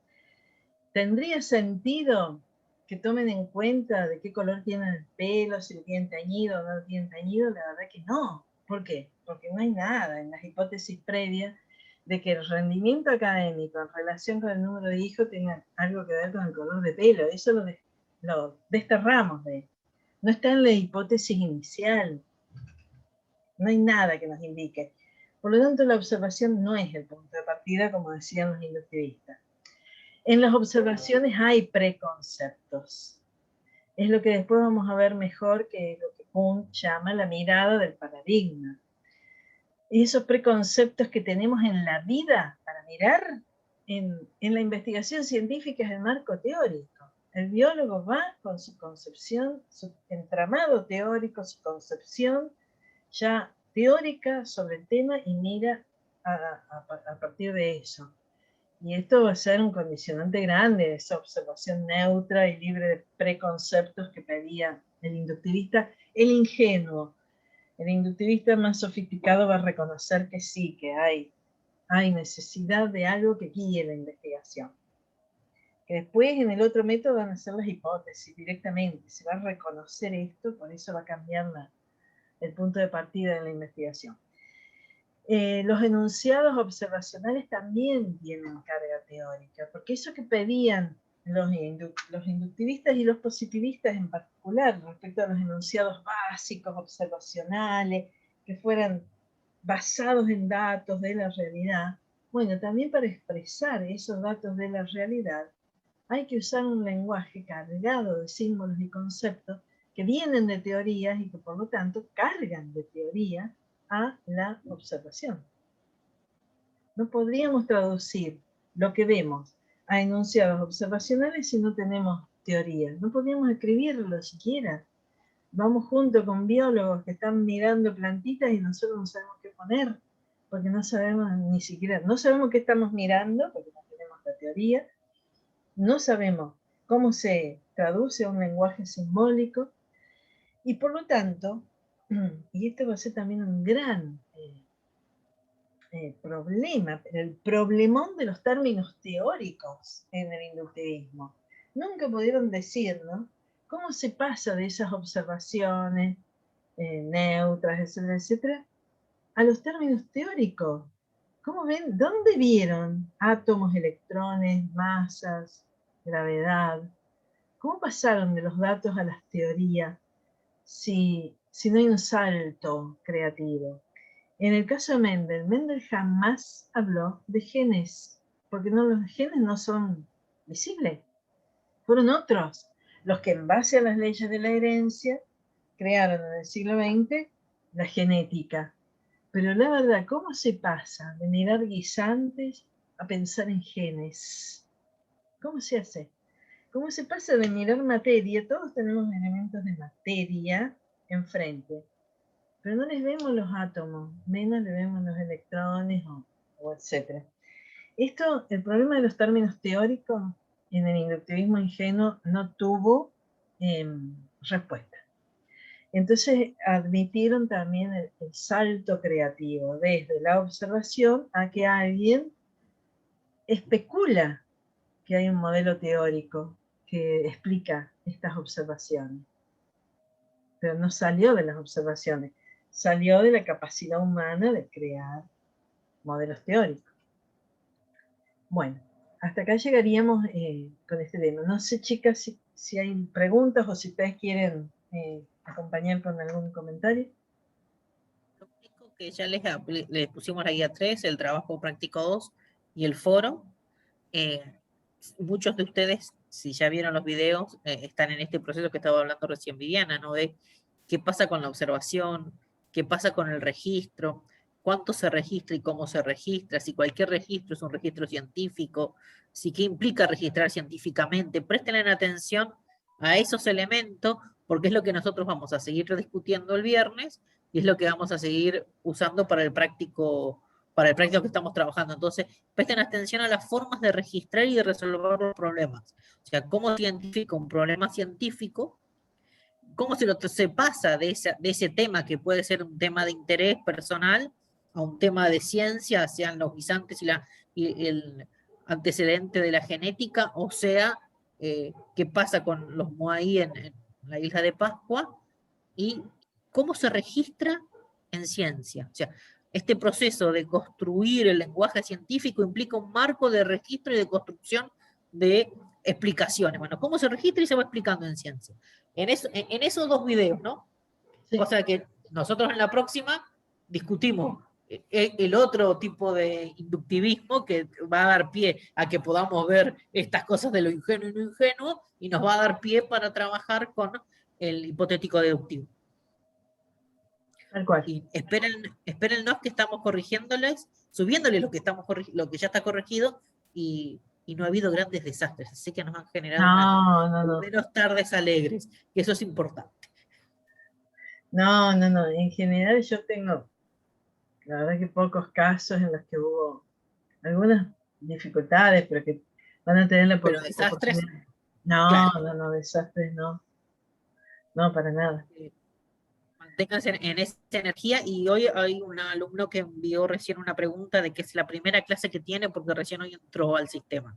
¿Tendría sentido que tomen en cuenta de qué color tienen el pelo, si lo tienen teñido o no lo tienen teñido? La verdad que no. ¿Por qué? Porque no hay nada en las hipótesis previas de que el rendimiento académico en relación con el número de hijos tenga algo que ver con el color de pelo. Eso lo desterramos de. No está en la hipótesis inicial. No hay nada que nos indique. Por lo tanto, la observación no es el punto de partida, como decían los inductivistas. En las observaciones hay preconceptos. Es lo que después vamos a ver mejor, que es lo que Kuhn llama la mirada del paradigma. esos preconceptos que tenemos en la vida para mirar en la investigación científica es el marco teórico. El biólogo va con su concepción, su entramado teórico, su concepción ya teórica sobre el tema y mira a partir de eso. Y esto va a ser un condicionante grande, esa observación neutra y libre de preconceptos que pedía el inductivista, el ingenuo. El inductivista más sofisticado va a reconocer que sí, que hay necesidad de algo que guíe la investigación. Que después en el otro método van a ser las hipótesis directamente, se va a reconocer esto, por eso va a cambiar el punto de partida de la investigación. Los enunciados observacionales también tienen carga teórica, porque eso que pedían los inductivistas y los positivistas en particular, respecto a los enunciados básicos, observacionales, que fueran basados en datos de la realidad, bueno, también para expresar esos datos de la realidad, hay que usar un lenguaje cargado de símbolos y conceptos que vienen de teorías y que por lo tanto cargan de teoría a la observación. No podríamos traducir lo que vemos a enunciados observacionales si no tenemos teoría. No podríamos escribirlo siquiera. Vamos junto con biólogos que están mirando plantitas y nosotros no sabemos qué poner, porque no sabemos ni siquiera, no sabemos qué estamos mirando, porque no tenemos la teoría, no sabemos cómo se traduce a un lenguaje simbólico, y por lo tanto, y esto va a ser también un gran problema, el problemón de los términos teóricos en el inductivismo. Nunca pudieron decir, ¿no?, cómo se pasa de esas observaciones neutras, etcétera, etcétera, a los términos teóricos. ¿Cómo ven? ¿Dónde vieron átomos, electrones, masas, gravedad? ¿Cómo pasaron de los datos a las teorías si no hay un salto creativo? En el caso de Mendel jamás habló de genes, porque los genes no son visibles. Fueron otros los que en base a las leyes de la herencia crearon en el siglo XX la genética. Pero la verdad, ¿cómo se pasa de mirar guisantes a pensar en genes? ¿Cómo se hace? ¿Cómo se pasa de mirar materia? Todos tenemos elementos de materia enfrente, pero no les vemos los átomos, menos le vemos los electrones o etcétera. Esto, el problema de los términos teóricos en el inductivismo ingenuo no tuvo respuesta. Entonces admitieron también el salto creativo desde la observación a que alguien especula que hay un modelo teórico que explica estas observaciones. Pero no salió de las observaciones, salió de la capacidad humana de crear modelos teóricos. Bueno, hasta acá llegaríamos con este tema. No sé, chicas, si hay preguntas o si ustedes quieren acompañar con algún comentario. Lo único que ya les pusimos la guía 3, el trabajo práctico 2 y el foro. Muchos de ustedes, si ya vieron los videos, están en este proceso que estaba hablando recién Viviana, ¿no? De qué pasa con la observación, qué pasa con el registro, cuánto se registra y cómo se registra, si cualquier registro es un registro científico, si qué implica registrar científicamente. Presten atención a esos elementos, porque es lo que nosotros vamos a seguir discutiendo el viernes y es lo que vamos a seguir usando para el práctico que estamos trabajando. Entonces, presten atención a las formas de registrar y de resolver los problemas. O sea, cómo se identifica un problema científico, cómo se pasa de ese tema que puede ser un tema de interés personal a un tema de ciencia, sean los guisantes y el antecedente de la genética, o sea, qué pasa con los moai en la isla de Pascua, y cómo se registra en ciencia. O sea, este proceso de construir el lenguaje científico implica un marco de registro y de construcción de explicaciones. Bueno, cómo se registra y se va explicando en ciencia. En esos dos videos, ¿no? Sí. O sea que nosotros en la próxima discutimos el otro tipo de inductivismo que va a dar pie a que podamos ver estas cosas de lo ingenuo y no ingenuo, y nos va a dar pie para trabajar con el hipotético deductivo. Tal cual. Y espérennos que estamos corrigiéndoles, subiéndoles lo que ya está corregido, y no ha habido grandes desastres, así que nos han generado No. menos tardes alegres, que eso es importante. No, en general yo tengo, la verdad que pocos casos en los que hubo algunas dificultades, pero que van a tener la Pero desastres, oportunidad. No, claro. no, desastres no. No, para nada. Manténganse en esa energía, y hoy hay un alumno que envió recién una pregunta de que es la primera clase que tiene porque recién hoy entró al sistema.